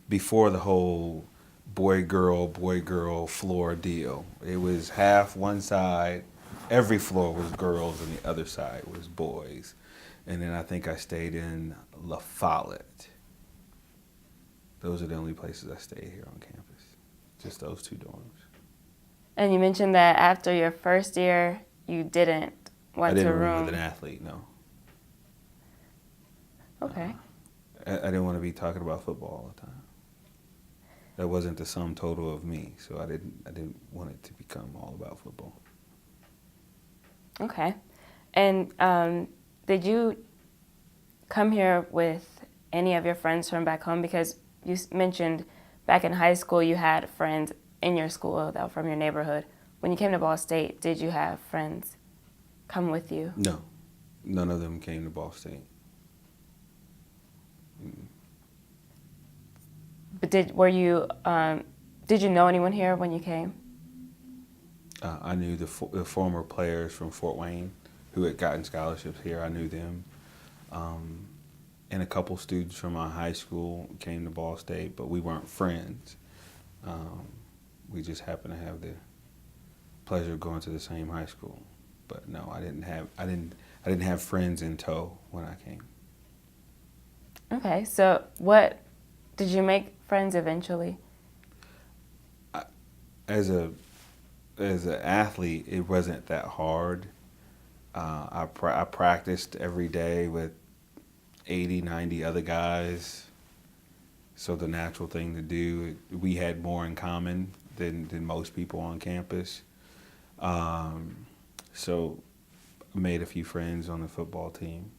Before the whole boy-girl floor deal. It was half one side, every floor was girls, and the other side was boys. And then I think I stayed in La Follette. Those are the only places I stayed here on campus. Just those two dorms. And you mentioned that after your first year, you didn't want to I didn't room. room with an athlete, no. Okay. I didn't want to be talking about football all the time. That wasn't the sum total of me, so I didn't want it to become all about football. Okay. And did you come here with any of your friends from back home? Because you mentioned back in high school you had friends in your school that were from your neighborhood. When you came to Ball State, did you have friends come with you? No, none of them came to Ball State. But did you know anyone here when you came? I knew the former players from Fort Wayne who had gotten scholarships here. I knew them. And a couple students from my high school came to Ball State, but we weren't friends. We just happened to have the pleasure of going to the same high school. But no, I didn't have friends in tow when I came. Okay, so what did you make friends eventually? As an athlete, it wasn't that hard. I practiced every day with 80, 90 other guys. So the natural thing to do, we had more in common than most people on campus. So made a few friends on the football team.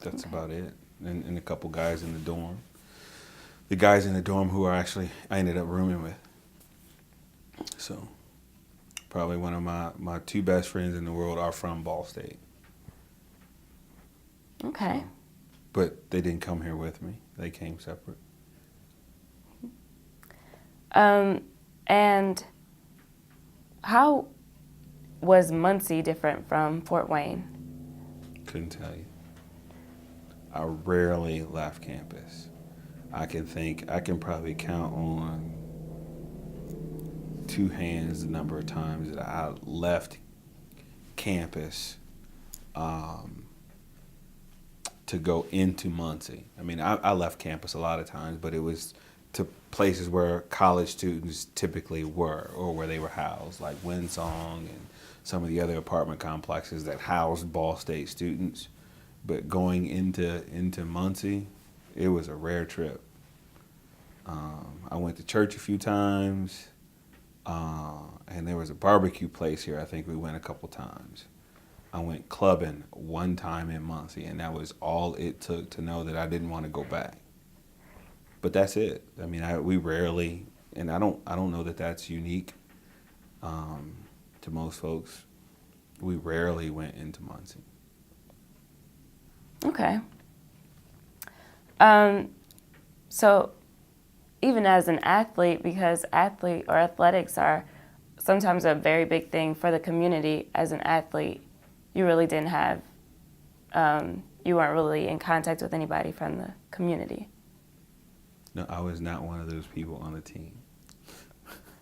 That's about it. And a couple guys in the dorm. The guys in the dorm who I ended up rooming with. So probably one of my two best friends in the world are from Ball State. Okay. So, but they didn't come here with me. They came separate. And how was Muncie different from Fort Wayne? Couldn't tell you. I rarely left campus. I can probably count on two hands the number of times that I left campus to go into Muncie. I mean, I left campus a lot of times, but it was to places where college students typically were, or where they were housed, like Winsong and some of the other apartment complexes that housed Ball State students. But going into Muncie, it was a rare trip. I went to church a few times, and there was a barbecue place here. I think we went a couple times. I went clubbing one time in Muncie, and that was all it took to know that I didn't want to go back. But that's it. I mean, we rarely, and I don't know that that's unique to most folks. We rarely went into Muncie. Okay. So even as an athlete, because athletics are sometimes a very big thing for the community, as an athlete, you really didn't have, you weren't really in contact with anybody from the community. No, I was not one of those people on the team.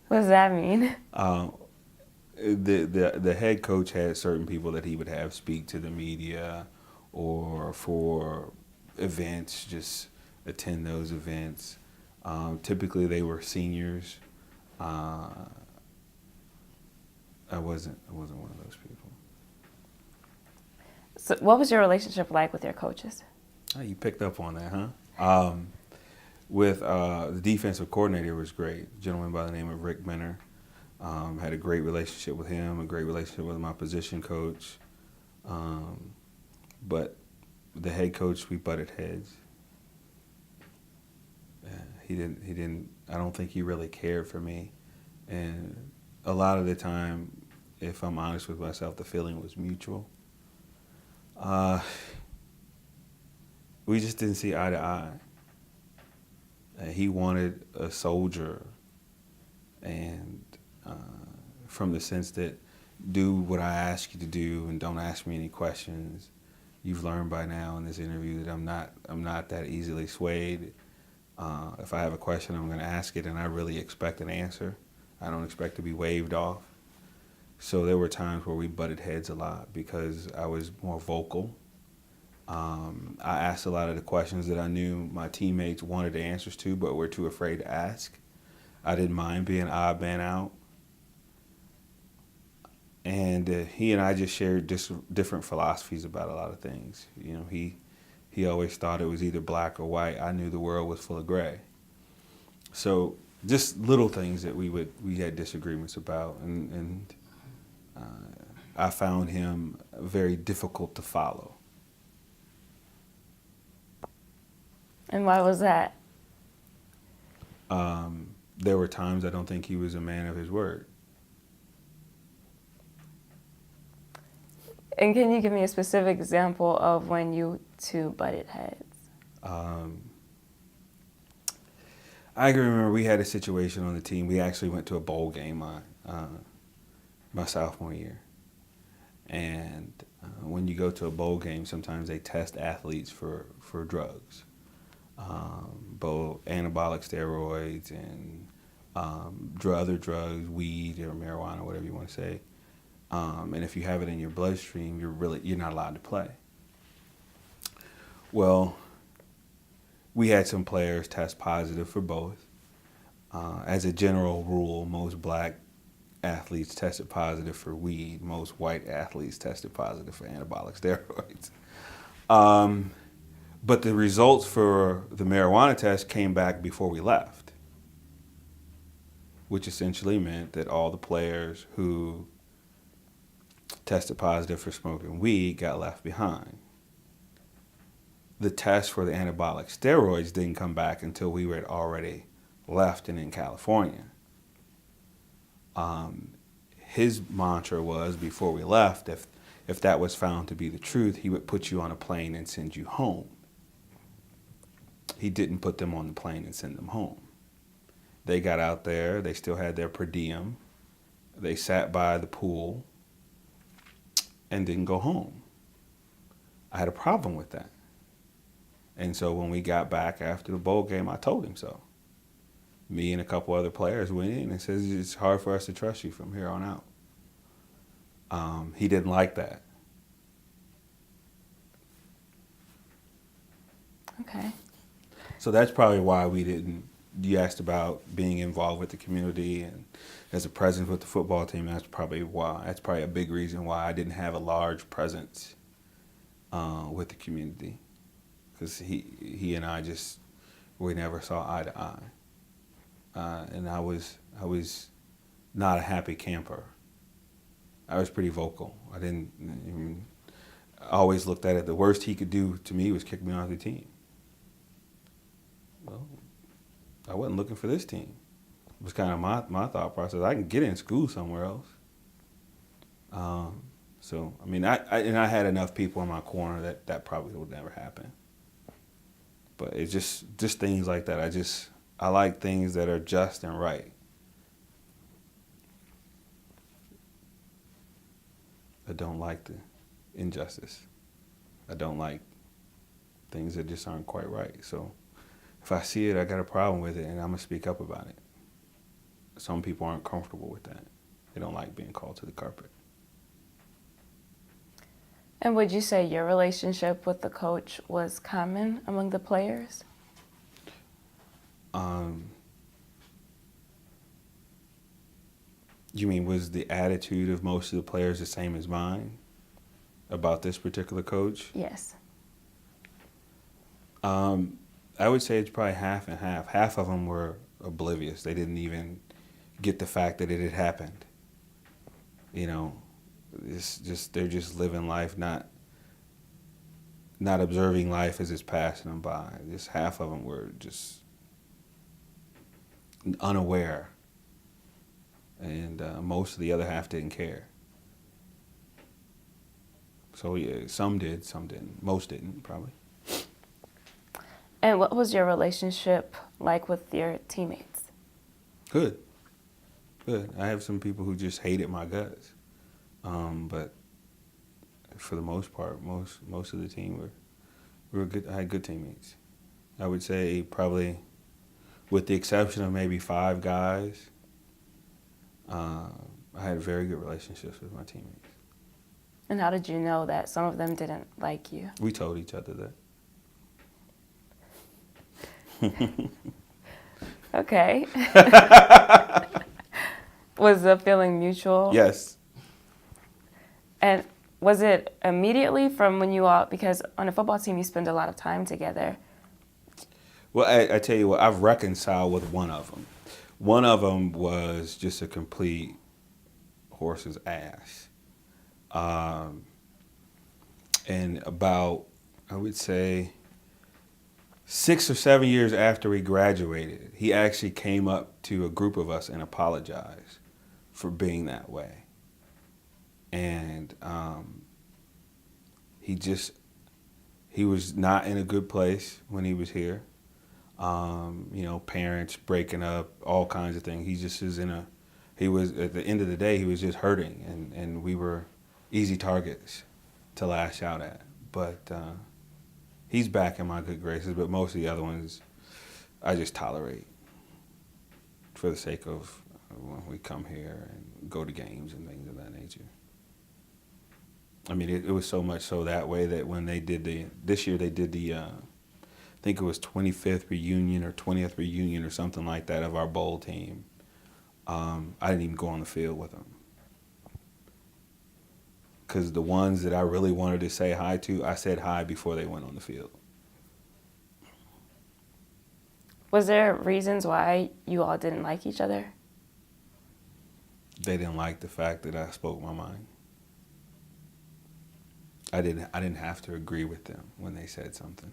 What does that mean? The head coach had certain people that he would have speak to the media, or for events, just attend those events. Typically, they were seniors. I wasn't one of those people. So what was your relationship like with your coaches? Oh, you picked up on that, huh? With the defensive coordinator was great. A gentleman by the name of Rick Benner. Had a great relationship with him, a great relationship with my position coach. But the head coach, we butted heads. He didn't, I don't think he really cared for me. And a lot of the time, if I'm honest with myself, the feeling was mutual. We just didn't see eye to eye. He wanted a soldier, and from the sense that do what I ask you to do and don't ask me any questions. You've learned by now in this interview that I'm not that easily swayed. If I have a question, I'm going to ask it, and I really expect an answer. I don't expect to be waved off. So there were times where we butted heads a lot because I was more vocal. I asked a lot of the questions that I knew my teammates wanted the answers to, but were too afraid to ask. I didn't mind being odd man out. And he and I just shared different philosophies about a lot of things. You know, he always thought it was either black or white. I knew the world was full of gray. So just little things that we had disagreements about, and I found him very difficult to follow. And why was that? There were times I don't think he was a man of his word. And can you give me a specific example of when you two butted heads? I can remember we had a situation on the team. We actually went to a bowl game my sophomore year. And when you go to a bowl game, sometimes they test athletes for drugs, both anabolic steroids and other drugs, weed or marijuana, whatever you want to say. And if you have it in your bloodstream, you're not allowed to play. Well, we had some players test positive for both. As a general rule, most black athletes tested positive for weed. Most white athletes tested positive for anabolic steroids. But the results for the marijuana test came back before we left, which essentially meant that all the players who tested positive for smoking weed, got left behind. The test for the anabolic steroids didn't come back until we were already left and in California. His mantra was, before we left, if that was found to be the truth, he would put you on a plane and send you home. He didn't put them on the plane and send them home. They got out there, they still had their per diem, they sat by the pool and didn't go home. I had a problem with that. And so when we got back after the bowl game, I told him so. Me and a couple other players went in and said, it's hard for us to trust you from here on out. He didn't like that. Okay. So that's probably why we didn't. You asked about being involved with the community and as a presence with the football team. That's probably why. That's probably a big reason why I didn't have a large presence with the community, because he and I we never saw eye to eye, and I was not a happy camper. I was pretty vocal. I always looked at it. The worst he could do to me was kick me off the team. Well, I wasn't looking for this team. It was kind of my thought process. I can get in school somewhere else. So I mean, I had enough people in my corner that probably would never happen. But it's just things like that. I like things that are just and right. I don't like the injustice. I don't like things that just aren't quite right. So if I see it, I got a problem with it, and I'm going to speak up about it. Some people aren't comfortable with that. They don't like being called to the carpet. And would you say your relationship with the coach was common among the players? You mean, was the attitude of most of the players the same as mine about this particular coach? Yes. I would say it's probably half and half. Half of them were oblivious. They didn't even get the fact that it had happened. You know, they're just living life, not observing life as it's passing them by. Just half of them were just unaware, and most of the other half didn't care. So yeah, some did, some didn't. Most didn't, probably. And what was your relationship like with your teammates? Good. I have some people who just hated my guts, but for the most part, most of the team were good. I had good teammates. I would say probably, with the exception of maybe 5 guys, I had very good relationships with my teammates. And how did you know that some of them didn't like you? We told each other that. Okay. Was the feeling mutual? Yes. And was it immediately from when you all, because on a football team you spend a lot of time together? Well, I tell you what, I've reconciled with one of them. One of them was just a complete horse's ass. And about, I would say, 6 or 7 years after we graduated, he actually came up to a group of us and apologized for being that way. And he was not in a good place when he was here. Parents breaking up, all kinds of things. He was, at the end of the day, he was just hurting, and we were easy targets to lash out at. But he's back in my good graces, but most of the other ones I just tolerate for the sake of when we come here and go to games and things of that nature. I mean, it was so much so that way that when they did this year they did the, I think it was 25th reunion or 20th reunion or something like that of our bowl team. I didn't even go on the field with them. Because the ones that I really wanted to say hi to, I said hi before they went on the field. Was there reasons why you all didn't like each other? They didn't like the fact that I spoke my mind. I didn't have to agree with them when they said something.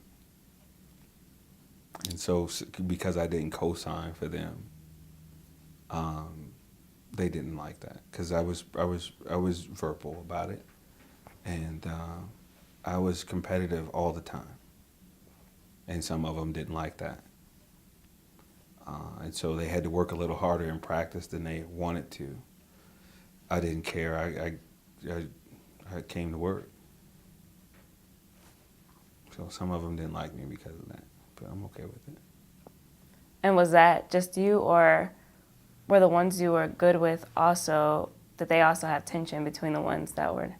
And so because I didn't co-sign for them, they didn't like that because I was verbal about it, and I was competitive all the time, and some of them didn't like that, and so they had to work a little harder in practice than they wanted to. I didn't care. I came to work. So some of them didn't like me because of that, but I'm okay with it. And was that just you, or were the ones you were good with also, did they also have tension between the ones that were?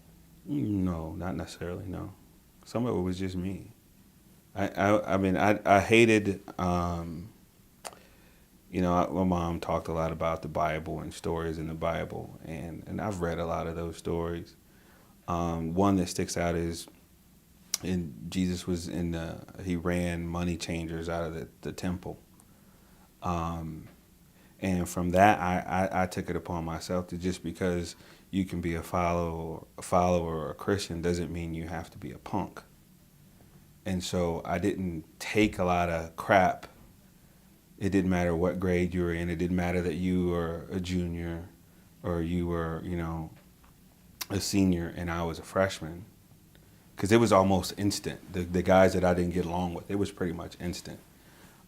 No, not necessarily, no. Some of it was just me. I mean, I hated, my mom talked a lot about the Bible and stories in the Bible, and I've read a lot of those stories. One that sticks out is, Jesus was he ran money changers out of the temple. And from that, I took it upon myself to, just because you can be a follower or a Christian doesn't mean you have to be a punk. And so I didn't take a lot of crap. It didn't matter what grade you were in. It didn't matter that you were a junior or you were, a senior and I was a freshman. Because it was almost instant. The guys that I didn't get along with, it was pretty much instant.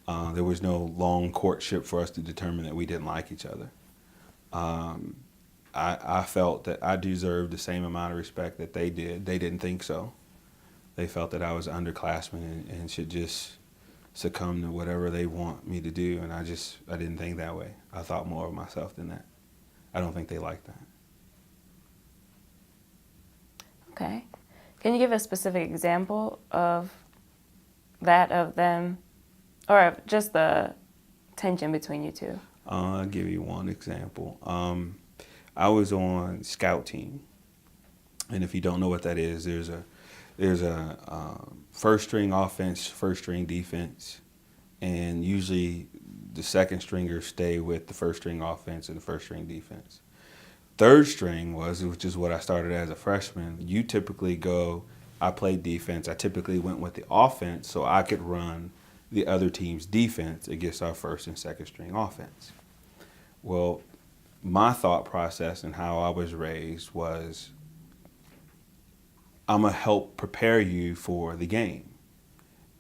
There was no long courtship for us to determine that we didn't like each other. I felt that I deserved the same amount of respect that they did. They didn't think so. They felt that I was an underclassman and should just succumb to whatever they want me to do. And I didn't think that way. I thought more of myself than that. I don't think they liked that. Okay. Can you give a specific example of that, of them, or of just the tension between you two? I'll give you one example. I was on scout team, and if you don't know what that is, there's a first string offense, first string defense, and usually the second stringers stay with the first string offense and the first string defense. Third string which is what I started as a freshman. You typically I played defense. I typically went with the offense so I could run the other team's defense against our first and second string offense. Well, my thought process and how I was raised was, I'm going to help prepare you for the game.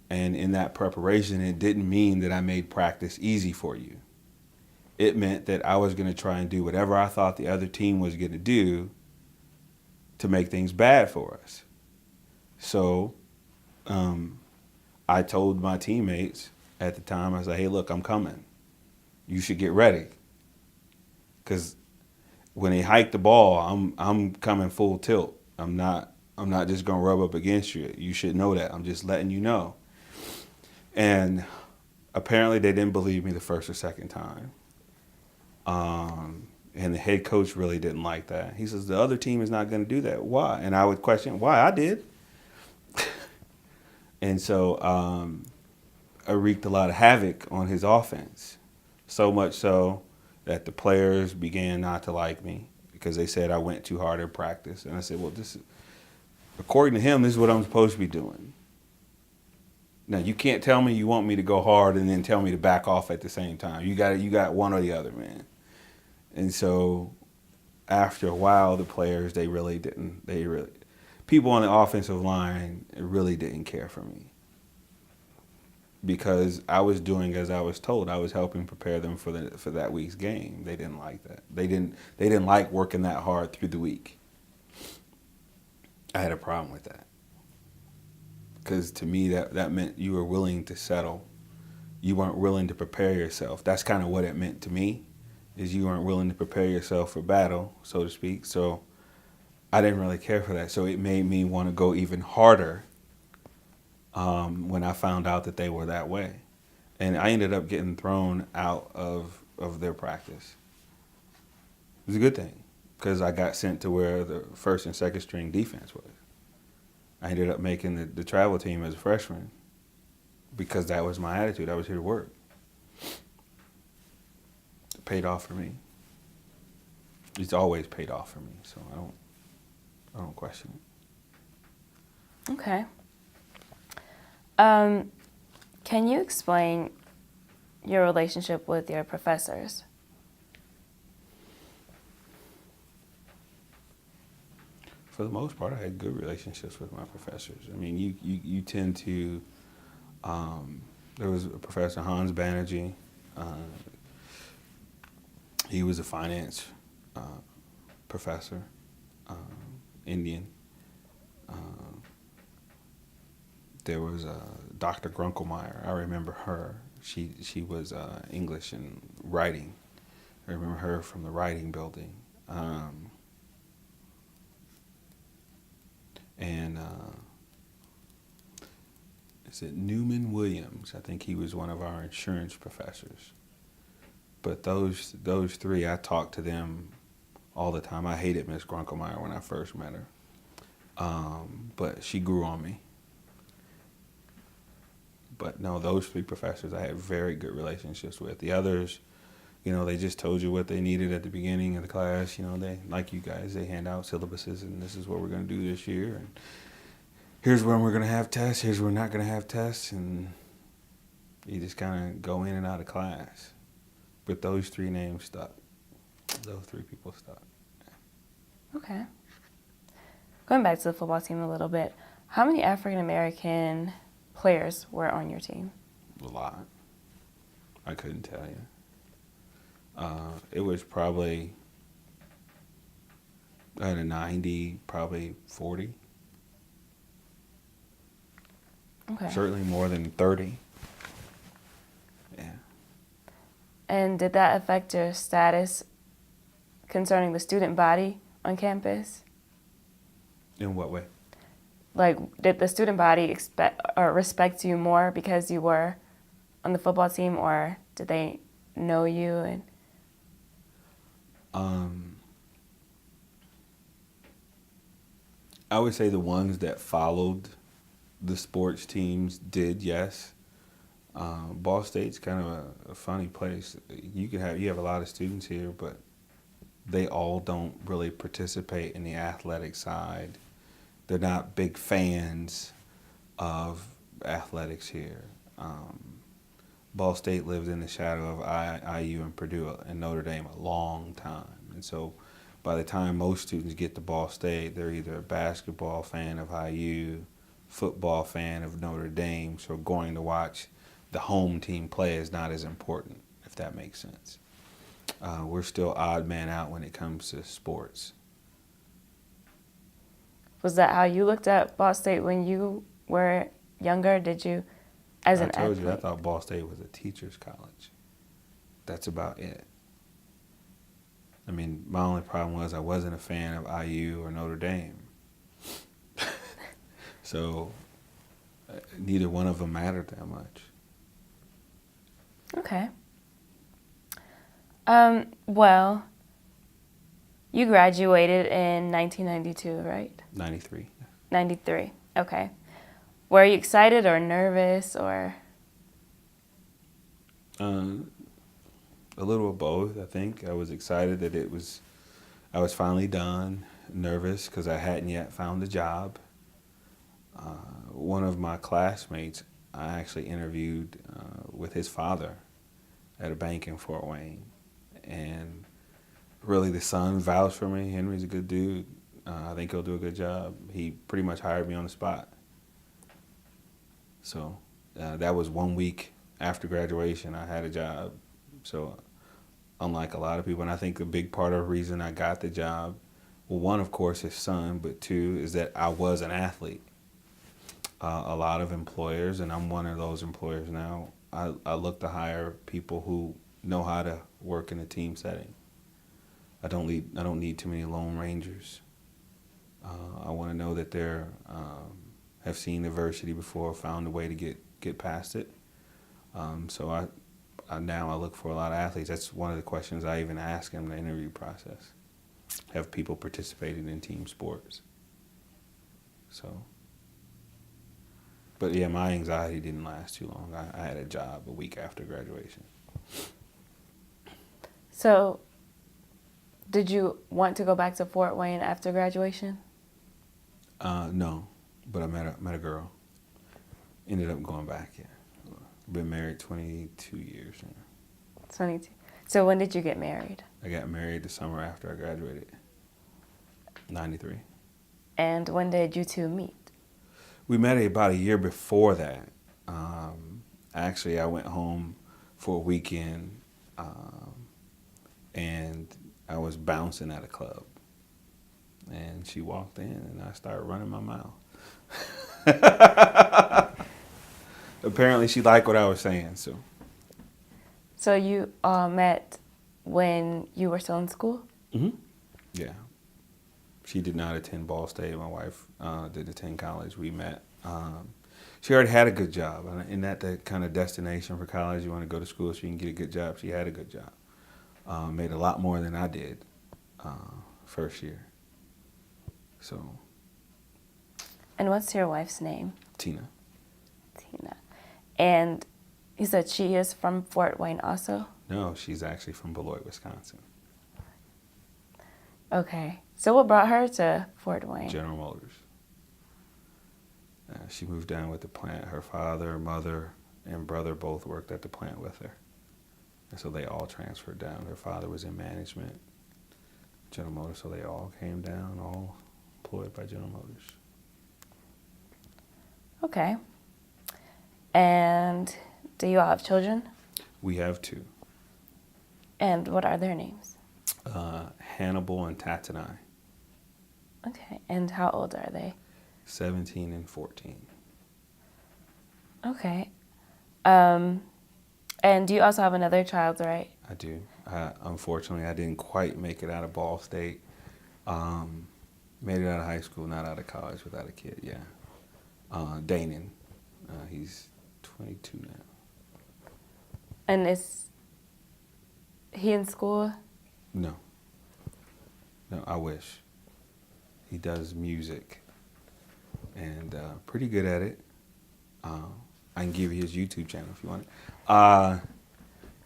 And in that preparation, it didn't mean that I made practice easy for you. It meant that I was going to try and do whatever I thought the other team was going to do to make things bad for us. So I told my teammates at the time, I said, hey, look, I'm coming. You should get ready. Because when they hike the ball, I'm coming full tilt. I'm not just going to rub up against you. You should know that. I'm just letting you know. And apparently they didn't believe me the first or second time. And the head coach really didn't like that. He says, the other team is not going to do that. Why? And I would question, why? I did. And so I wreaked a lot of havoc on his offense. So much so that the players began not to like me because they said I went too hard in practice. And I said, well, according to him, this is what I'm supposed to be doing. Now, you can't tell me you want me to go hard and then tell me to back off at the same time. You got one or the other, man. And so after a while, the players, people on the offensive line really didn't care for me because I was doing as I was told. I was helping prepare them for that week's game. They didn't like that. They didn't like working that hard through the week. I had a problem with that because to me that meant you were willing to settle. You weren't willing to prepare yourself. That's kind of what it meant to me, is you weren't willing to prepare yourself for battle, so to speak. So I didn't really care for that. So it made me want to go even harder when I found out that they were that way. And I ended up getting thrown out of their practice. It was a good thing because I got sent to where the first and second string defense was. I ended up making the travel team as a freshman because that was my attitude. I was here to work. It paid off for me. It's always paid off for me, so I don't question it. Okay. Can you explain your relationship with your professors? For the most part, I had good relationships with my professors. I mean, you tend to. There was a professor, Hans Banerjee. He was a finance professor, Indian. There was Dr. Grunkelmeyer. I remember her. She was English and writing. I remember her from the writing building. And is it Newman Williams? I think he was one of our insurance professors. But those three, I talked to them all the time. I hated Miss Grunkelmeyer when I first met her, but she grew on me. But no, those three professors I had very good relationships with. The others, they just told you what they needed at the beginning of the class. They, like you guys, they hand out syllabuses and this is what we're going to do this year. And here's when we're going to have tests. Here's when we're not going to have tests. And you just kind of go in and out of class. But those three names stuck. Those three people stuck. Okay. Going back to the football team a little bit, how many African American players were on your team? A lot. I couldn't tell you. It was probably out of 90, probably 40. Okay. Certainly more than 30. Yeah. And did that affect your status concerning the student body on campus? In what way? Like, did the student body expect or respect you more because you were on the football team, or did they know you? And I would say the ones that followed the sports teams did, yes. Ball State's kind of a funny place. You have a lot of students here, but they all don't really participate in the athletic side. They're not big fans of athletics here. Ball State lived in the shadow of IU and Purdue and Notre Dame a long time. And so by the time most students get to Ball State, they're either a basketball fan of IU, football fan of Notre Dame, so going to watch the home team play is not as important, if that makes sense. We're still odd man out when it comes to sports. was that how you looked at Ball State when you were younger? Did you, as an athlete? I told you, I thought Ball State was a teacher's college. That's about it. I mean, my only problem was I wasn't a fan of IU or Notre Dame. So neither one of them mattered that much. Okay. Well, you graduated in 1992, right? 93. 93, okay. Were you excited or nervous or? A little of both, I think. I was excited that I was finally done, nervous because I hadn't yet found a job. One of my classmates, I actually interviewed with his father at a bank in Fort Wayne. And really the son vouched for me. Henry's a good dude. I think he'll do a good job. He pretty much hired me on the spot. So that was 1 week after graduation, I had a job. So unlike a lot of people, and I think a big part of the reason I got the job, well, one, of course, his son, but two, is that I was an athlete. A lot of employers, and I'm one of those employers now, I look to hire people who know how to work in a team setting. I don't need too many lone rangers. I want to know that they're have seen adversity before, found a way to get past it. So I now look for a lot of athletes. That's one of the questions I even ask in the interview process. Have people participated in team sports? So, but yeah, my anxiety didn't last too long. I had a job a week after graduation. So, did you want to go back to Fort Wayne after graduation? No, but I met a girl. Ended up going back. Yeah, been married 22 years now. 22. So when did you get married? I got married the summer after I graduated. 93. And when did you two meet? We met about a year before that. Actually, I went home for a weekend, and I was bouncing at a club. And she walked in, and I started running my mouth. Apparently, she liked what I was saying. So you met when you were still in school? Mm-hmm. Yeah. She did not attend Ball State. My wife did attend college. We met. She already had a good job. Isn't that the kind of destination for college? You want to go to school so you can get a good job. She had a good job. Made a lot more than I did first year. So. And what's your wife's name? Tina. Tina. And you said she is from Fort Wayne also? No, she's actually from Beloit, Wisconsin. Okay. So what brought her to Fort Wayne? General Motors. She moved down with the plant. Her father, mother, and brother both worked at the plant with her. And so they all transferred down. Her father was in management, General Motors, so they all came down, all employed by General Motors. Okay. And do you all have children? We have two. And what are their names? Hannibal and Tatanai. Okay. And how old are they? 17 and 14. Okay. And do you also have another child, right? I do. Unfortunately, I didn't quite make it out of Ball State. Made it out of high school, not out of college without a kid, yeah. Danon. He's 22 now. And is he in school? No. No, I wish. He does music and pretty good at it. I can give you his YouTube channel if you want it.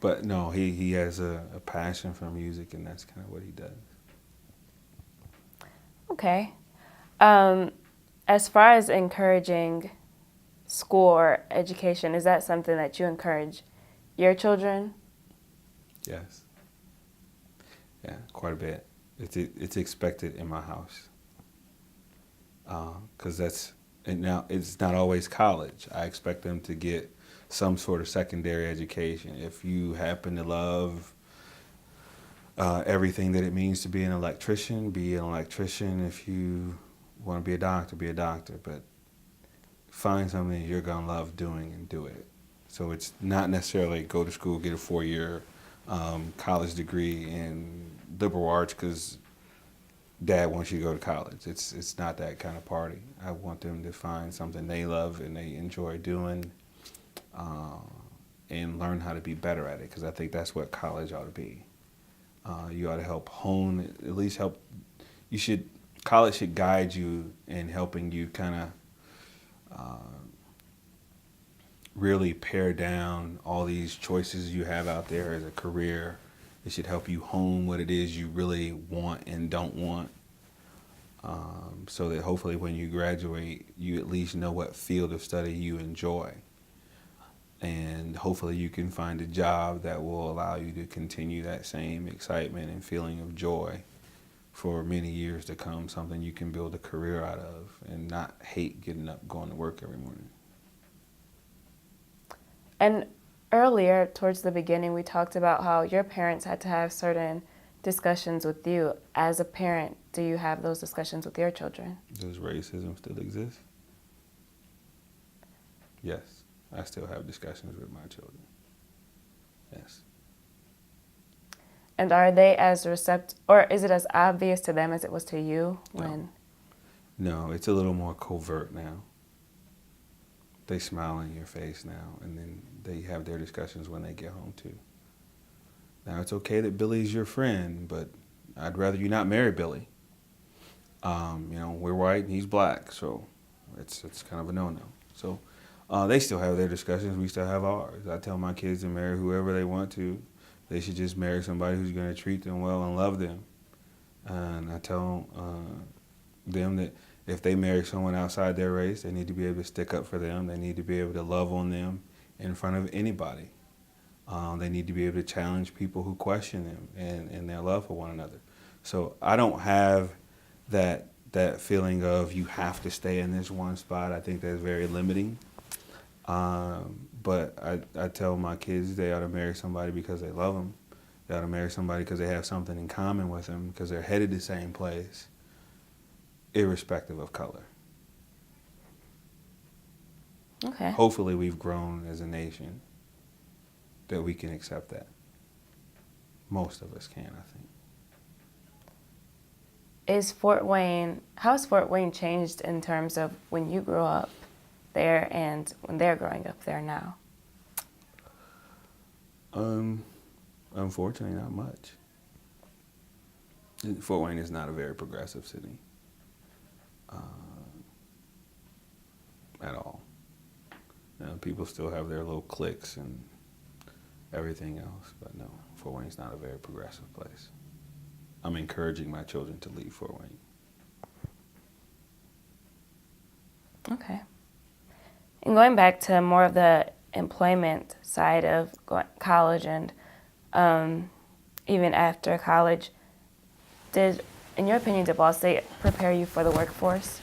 But no, he has a passion for music, and that's kind of what he does. Okay. As far as encouraging school or education, is that something that you encourage your children? Yes. Yeah, quite a bit. It's expected in my house. Because now it's not always college. I expect them to get some sort of secondary education. If you happen to love everything that it means to be an electrician, be an electrician. If you want to be a doctor, be a doctor. But find something that you're going to love doing and do it. So it's not necessarily go to school, get a 4-year college degree in liberal arts because Dad wants you to go to college. It's not that kind of party. I want them to find something they love and they enjoy doing and learn how to be better at it, because I think that's what college ought to be. You ought to help hone, at least help. College should guide you in helping you kind of really pare down all these choices you have out there as a career. It should help you hone what it is you really want and don't want, so that hopefully when you graduate, you at least know what field of study you enjoy. And hopefully you can find a job that will allow you to continue that same excitement and feeling of joy for many years to come, something you can build a career out of and not hate getting up, going to work every morning. And earlier, towards the beginning, we talked about how your parents had to have certain discussions with you. As a parent, do you have those discussions with your children? Does racism still exist? Yes. I still have discussions with my children. Yes. And are they as receptive, or is it as obvious to them as it was to you when? No, it's a little more covert now. They smile in your face now, and then they have their discussions when they get home too. Now, it's okay that Billy's your friend, but I'd rather you not marry Billy. We're white and he's black, so it's kind of a no-no. So they still have their discussions. We still have ours. I tell my kids to marry whoever they want to. They should just marry somebody who's going to treat them well and love them. And I tell them that If they marry someone outside their race, they need to be able to stick up for them. They need to be able to love on them in front of anybody. They need to be able to challenge people who question them and their love for one another. So I don't have that feeling of you have to stay in this one spot. I think that's very limiting. But I tell my kids they ought to marry somebody because they love them. They ought to marry somebody because they have something in common with them, because they're headed the same place, irrespective of color. Okay. Hopefully we've grown as a nation that we can accept that. Most of us can, I think. How has Fort Wayne changed in terms of when you grew up there and when they're growing up there now? Unfortunately, not much. Fort Wayne is not a very progressive city at all. People still have their little cliques and everything else, but no, Fort Wayne's not a very progressive place. I'm encouraging my children to leave Fort Wayne. Okay. And going back to more of the employment side of college and even after college, in your opinion, did Ball State prepare you for the workforce?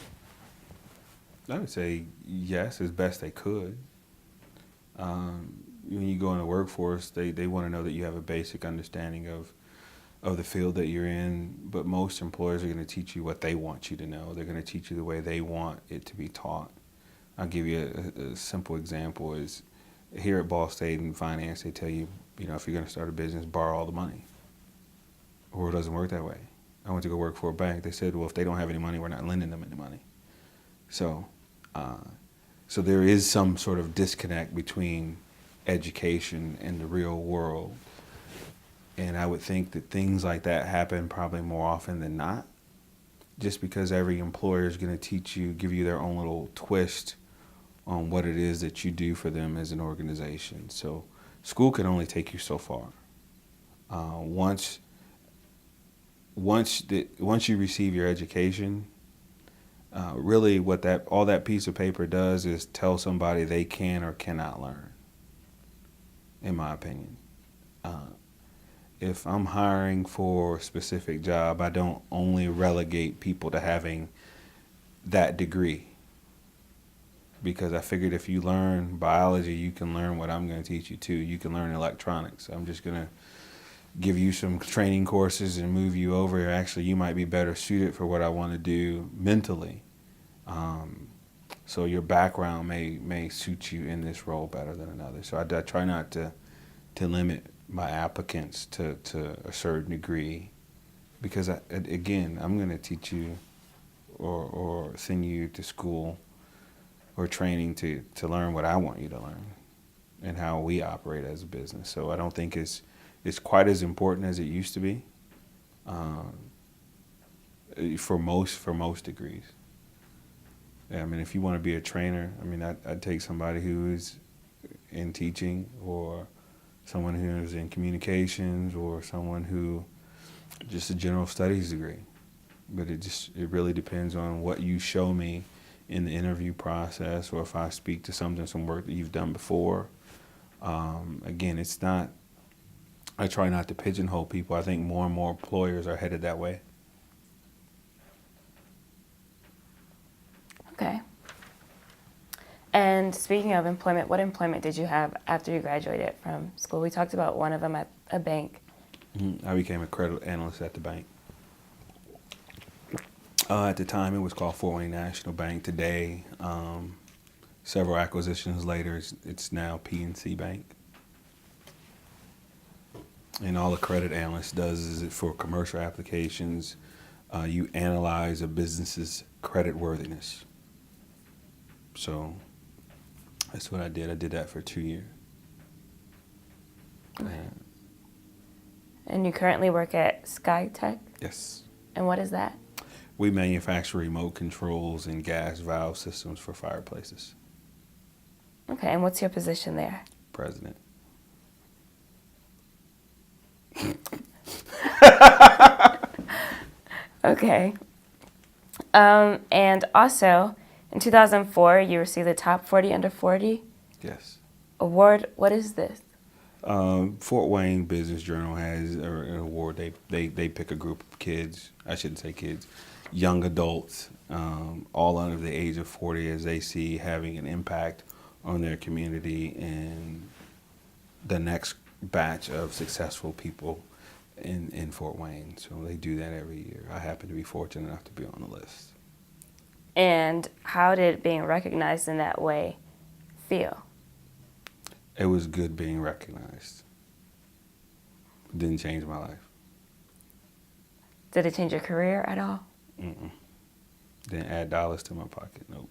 I would say yes, as best they could. When you go in the workforce, they want to know that you have a basic understanding of the field that you're in, but most employers are going to teach you what they want you to know. They're going to teach you the way they want it to be taught. I'll give you a simple example is here at Ball State in finance, they tell you, if you're going to start a business, borrow all the money. Or it doesn't work that way. I went to go work for a bank. They said, well, if they don't have any money, we're not lending them any money. So there is some sort of disconnect between education and the real world. And I would think that things like that happen probably more often than not, just because every employer is going to teach you, give you their own little twist on what it is that you do for them as an organization. So school can only take you so far. Once you receive your education, really what all that piece of paper does is tell somebody they can or cannot learn, in my opinion. If I'm hiring for a specific job, I don't only relegate people to having that degree, because I figured if you learn biology, you can learn what I'm going to teach you too. You can learn electronics. I'm just going to give you some training courses and move you over. Actually, you might be better suited for what I want to do mentally. So your background may suit you in this role better than another. So I try not to limit my applicants to a certain degree, because again, I'm going to teach you or send you to school or training to learn what I want you to learn and how we operate as a business. So I don't think it's quite as important as it used to be for most degrees. I mean, if you want to be a trainer, I mean, I'd take somebody who's in teaching, or someone who's in communications, or someone who just a general studies degree. But it really depends on what you show me in the interview process, or if I speak to some work that you've done before. Again, I try not to pigeonhole people. I think more and more employers are headed that way. Okay. And speaking of employment, what employment did you have after you graduated from school? We talked about one of them at a bank. I became a credit analyst at the bank. At the time, it was called Fort Wayne National Bank. Today, several acquisitions later, it's now PNC Bank. And all a credit analyst does is for commercial applications, you analyze a business's credit worthiness. So that's what I did. I did that for 2 years. Okay. And you currently work at SkyTech? Yes. And what is that? We manufacture remote controls and gas valve systems for fireplaces. Okay, and what's your position there? President. Okay. And also, in 2004, you received the Top 40 Under 40 Yes. award. What is this? Fort Wayne Business Journal has an award. They pick a group of kids. I shouldn't say kids, young adults, all under the age of 40, as they see having an impact on their community and the next batch of successful people in Fort Wayne. So they do that every year. I happen to be fortunate enough to be on the list. And how did being recognized in that way feel? It was good being recognized. It didn't change my life. Did it change your career at all? Mm-mm. Didn't add dollars to my pocket. Nope.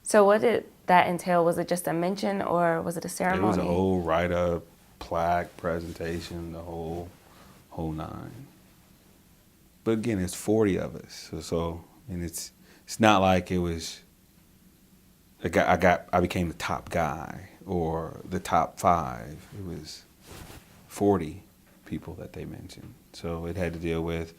So what did that entail? Was it just a mention or was it a ceremony? It was a whole write-up, plaque, presentation, the whole nine. But again, it's 40 of us, so and it's not like it was. I became the top guy or the top 5. It was 40 people that they mentioned. So it had to deal with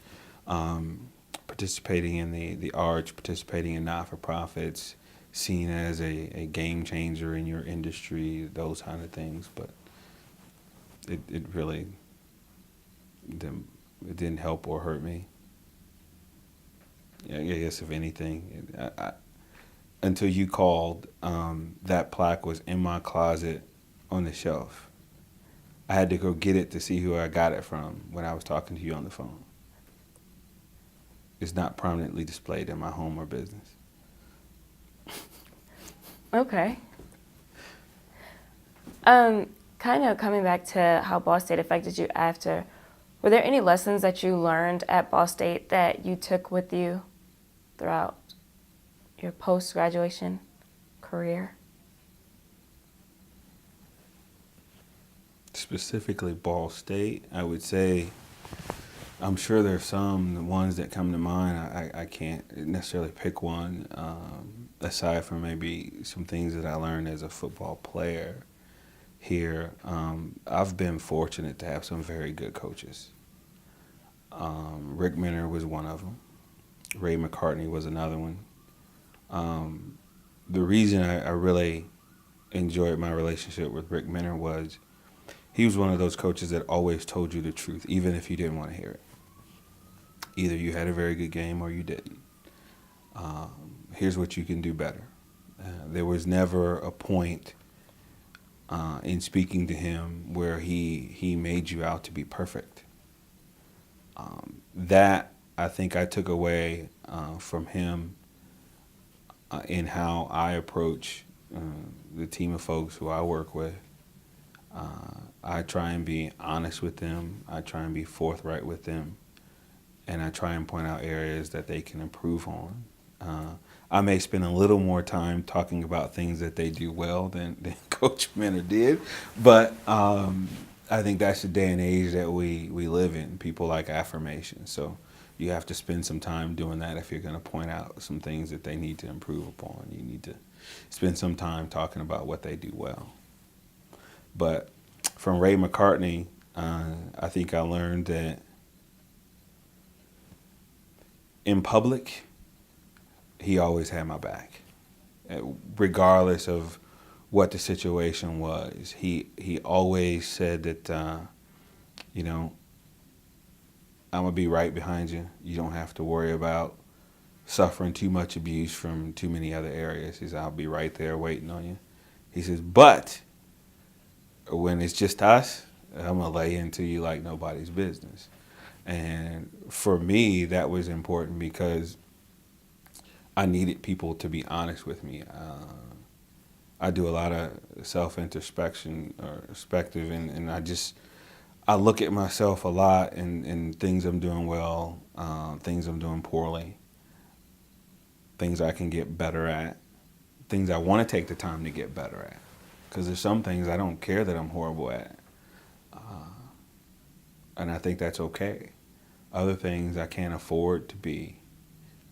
participating in the arts, participating in not-for-profits, seen as a game changer in your industry, those kind of things. But it really didn't help or hurt me. I guess if anything, until you called, that plaque was in my closet on the shelf. I had to go get it to see who I got it from when I was talking to you on the phone. It's not prominently displayed in my home or business. Okay. Kind of coming back to how Ball State affected you after, were there any lessons that you learned at Ball State that you took with you throughout your post-graduation career? Specifically Ball State, I would say, I'm sure there's some, the ones that come to mind, I can't necessarily pick one, aside from maybe some things that I learned as a football player here. I've been fortunate to have some very good coaches. Rick Minner was one of them. Ray McCartney was another one. The reason I really enjoyed my relationship with Rick Minner was he was one of those coaches that always told you the truth, even if you didn't want to hear it. Either you had a very good game or you didn't. Here's what you can do better. There was never a point in speaking to him where he made you out to be perfect. That I think I took away from him in how I approach the team of folks who I work with. I try and be honest with them. I try and be forthright with them. And I try and point out areas that they can improve on. I may spend a little more time talking about things that they do well than Coach Minner did, but I think that's the day and age that we live in. People like affirmation, so you have to spend some time doing that if you're going to point out some things that they need to improve upon. You need to spend some time talking about what they do well. But from Ray McCartney, I think I learned that in public, he always had my back, regardless of what the situation was. He always said that, I'm gonna be right behind you. You don't have to worry about suffering too much abuse from too many other areas. He said, I'll be right there waiting on you. He says, but when it's just us, I'm gonna lay into you like nobody's business. And for me, that was important because I needed people to be honest with me. I do a lot of self-introspection or perspective, and I look at myself a lot and things I'm doing well, things I'm doing poorly, things I can get better at, things I want to take the time to get better at. Because there's some things I don't care that I'm horrible at. And I think that's okay. Other things I can't afford to be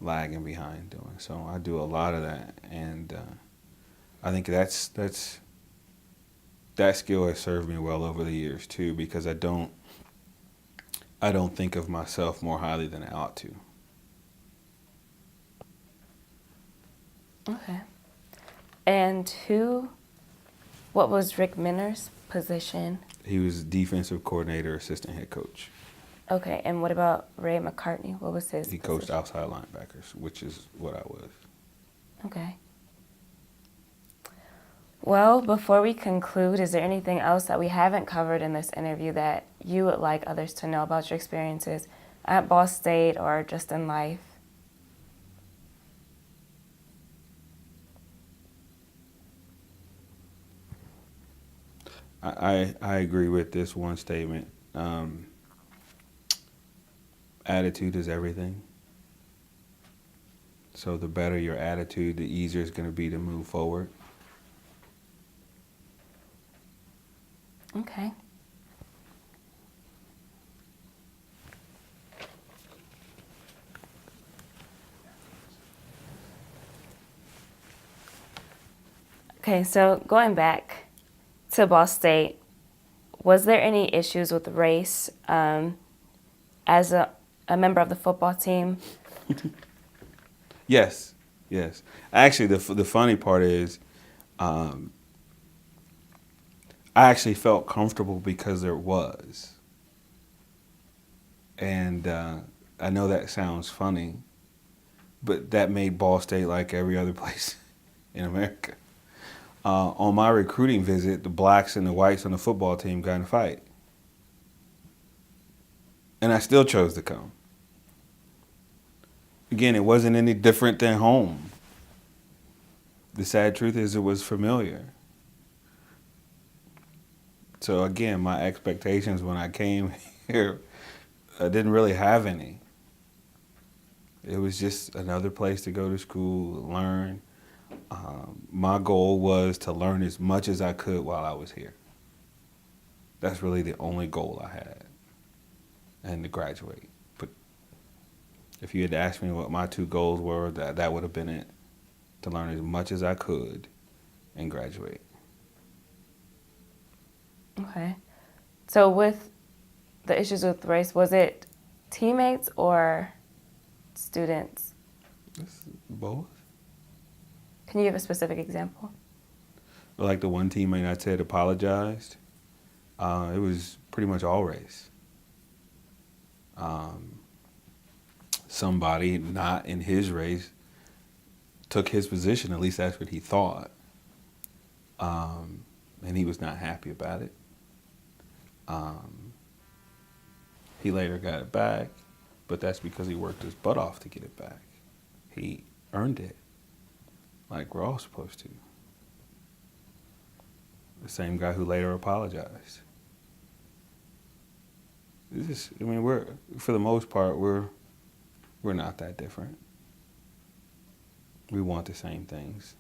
lagging behind doing. So I do a lot of that. And I think that skill has served me well over the years too, because I don't think of myself more highly than I ought to. Okay. And what was Rick Minner's position? He was defensive coordinator, assistant head coach. Okay, and what about Ray McCartney? What was his He position? coached outside linebackers, which is what I was. Okay. Well, before we conclude, is there anything else that we haven't covered in this interview that you would like others to know about your experiences at Ball State or just in life? I agree with this one statement. Attitude is everything. So the better your attitude, the easier it's going to be to move forward. Okay. Okay, so going back to Ball State, was there any issues with race as a member of the football team? Yes, yes. Actually, the funny part is, I actually felt comfortable because there was. And I know that sounds funny, but that made Ball State like every other place in America. On my recruiting visit, the blacks and the whites on the football team got in a fight. And I still chose to come. Again, it wasn't any different than home. The sad truth is it was familiar. So again, my expectations when I came here, I didn't really have any. It was just another place to go to school, learn. My goal was to learn as much as I could while I was here. That's really the only goal I had, and to graduate. But if you had asked me what my two goals were, that would have been it, to learn as much as I could and graduate. Okay. So with the issues with race, was it teammates or students? It's both. Can you give a specific example? Like the one teammate I said apologized, it was pretty much all race. Somebody not in his race took his position, at least that's what he thought. And he was not happy about it. He later got it back, but that's because he worked his butt off to get it back. He earned it, like we're all supposed to. The same guy who later apologized. We're, for the most part, we're not that different. We want the same things.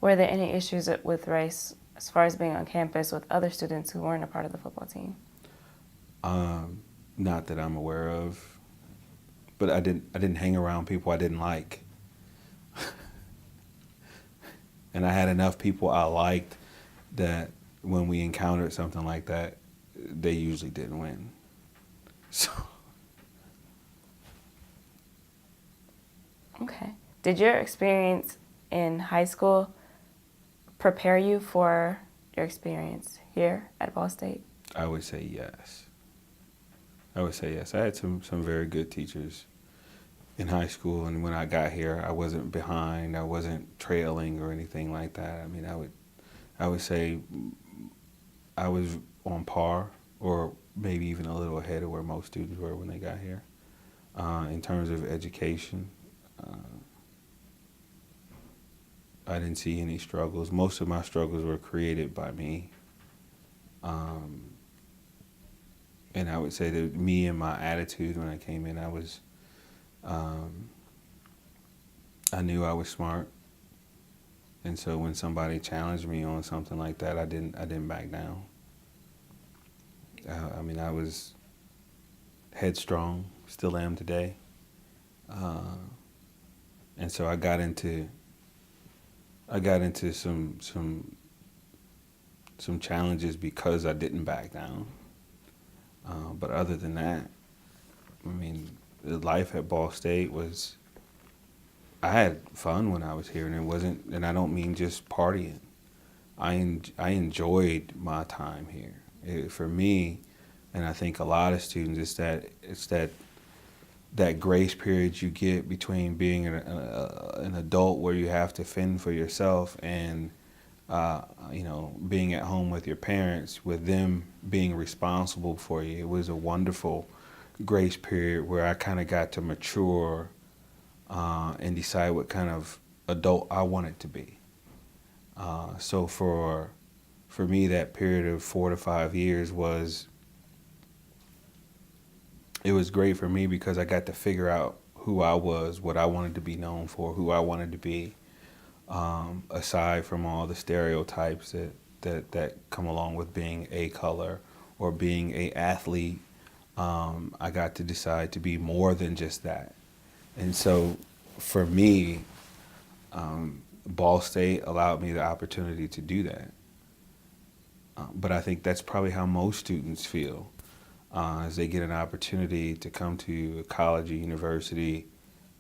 Were there any issues with race as far as being on campus with other students who weren't a part of the football team? Not that I'm aware of, but I didn't hang around people I didn't like. And I had enough people I liked that when we encountered something like that, they usually didn't win. So. Okay. Did your experience in high school prepare you for your experience here at Ball State? I would say yes. I would say yes. I had some very good teachers in high school, and when I got here, I wasn't behind. I wasn't trailing or anything like that. I mean, I would say I was on par, or maybe even a little ahead of where most students were when they got here. In terms of education, I didn't see any struggles. Most of my struggles were created by me. And I would say that me and my attitude when I came in, I knew I was smart. And so when somebody challenged me on something like that, I didn't back down. I was headstrong, still am today. And so I got into some challenges because I didn't back down. But other than that, I mean, the life at Ball State was I had fun when I was here, and and I don't mean just partying. I enjoyed my time here. For me, and I think a lot of students, it's that grace period you get between being an adult where you have to fend for yourself and being at home with your parents, with them being responsible for you. It was a wonderful grace period where I kind of got to mature and decide what kind of adult I wanted to be. So for me, that period of 4 to 5 years was great for me because I got to figure out who I was, what I wanted to be known for, who I wanted to be. Aside from all the stereotypes that come along with being a color or being a athlete, I got to decide to be more than just that. And so for me, Ball State allowed me the opportunity to do that. But I think that's probably how most students feel as they get an opportunity to come to a college or university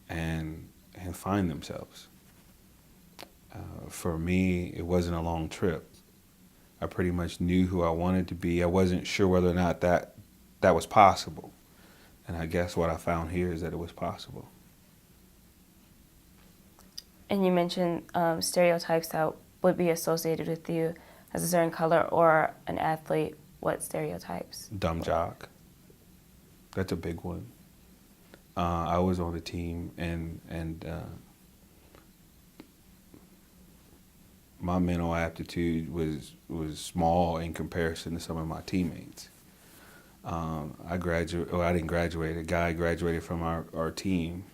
and find themselves. For me, it wasn't a long trip. I pretty much knew who I wanted to be. I wasn't sure whether or not that was possible. And I guess what I found here is that it was possible. And you mentioned stereotypes that would be associated with you as a certain color or an athlete. What stereotypes? Dumb jock. That's a big one. I was on the team, and my mental aptitude was small in comparison to some of my teammates. I didn't graduate. A guy graduated from our team,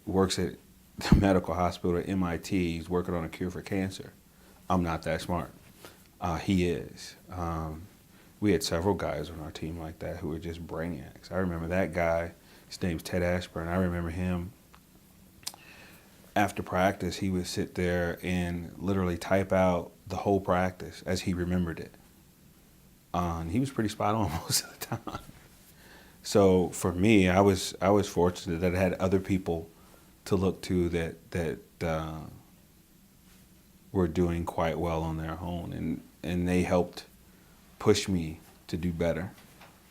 works at the medical hospital at MIT. He's working on a cure for cancer. I'm not that smart. He is. We had several guys on our team like that who were just brainiacs. I remember that guy, his name's Ted Ashburn. I remember him, after practice, he would sit there and literally type out the whole practice as he remembered it. And he was pretty spot on most of the time. So for me, I was fortunate that I had other people to look to that were doing quite well on their own, and they helped push me to do better.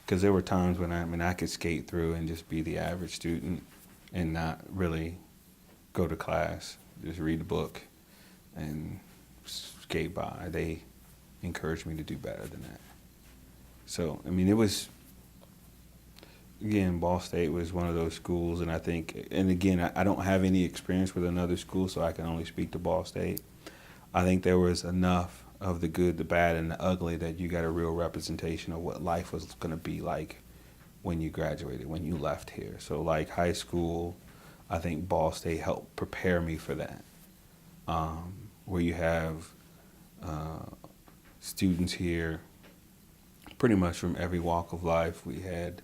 Because there were times when I could skate through and just be the average student and not really go to class, just read the book and skate by. They encouraged me to do better than that. So, I mean, it was, again, Ball State was one of those schools, and I think, and again, I don't have any experience with another school, so I can only speak to Ball State. I think there was enough of the good, the bad, and the ugly that you got a real representation of what life was going to be like when you graduated, when you left here. So like high school, I think Ball State helped prepare me for that, where you have students here pretty much from every walk of life. We had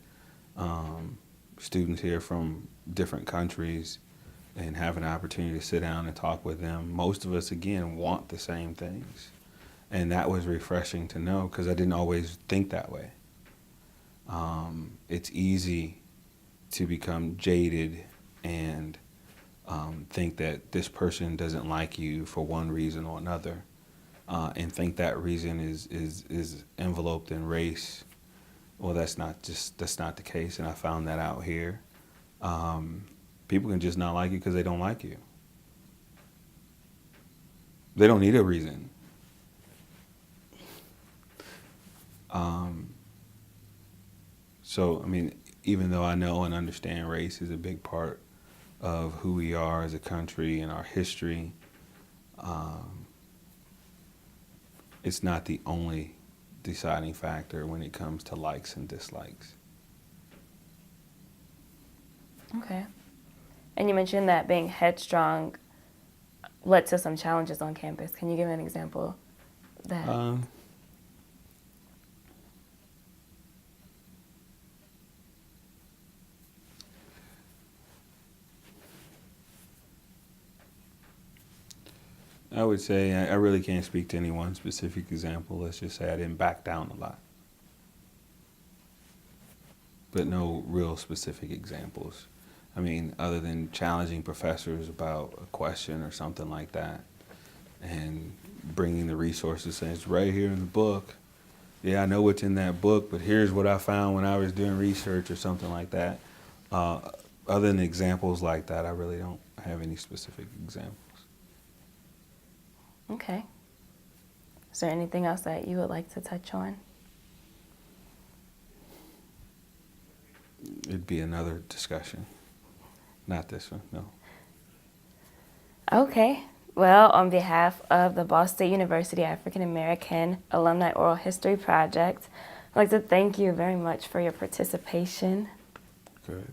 students here from different countries, and have an opportunity to sit down and talk with them. Most of us, again, want the same things. And that was refreshing to know, because I didn't always think that way. It's easy to become jaded and think that this person doesn't like you for one reason or another, and think that reason is enveloped in race. Well, that's not the case, and I found that out here. People can just not like you because they don't like you. They don't need a reason. So, I mean, even though I know and understand race is a big part of who we are as a country and our history, it's not the only deciding factor when it comes to likes and dislikes. Okay. And you mentioned that being headstrong led to some challenges on campus. Can you give an example of that? I would say I really can't speak to any one specific example. Let's just say I didn't back down a lot. But no real specific examples. I mean, other than challenging professors about a question or something like that, and bringing the resources, saying it's right here in the book. Yeah, I know what's in that book, but here's what I found when I was doing research or something like that. Other than examples like that, I really don't have any specific examples. Okay. Is there anything else that you would like to touch on? It'd be another discussion. Not this one, no. Okay. Well, on behalf of the Ball State University African American Alumni Oral History Project, I'd like to thank you very much for your participation. Good.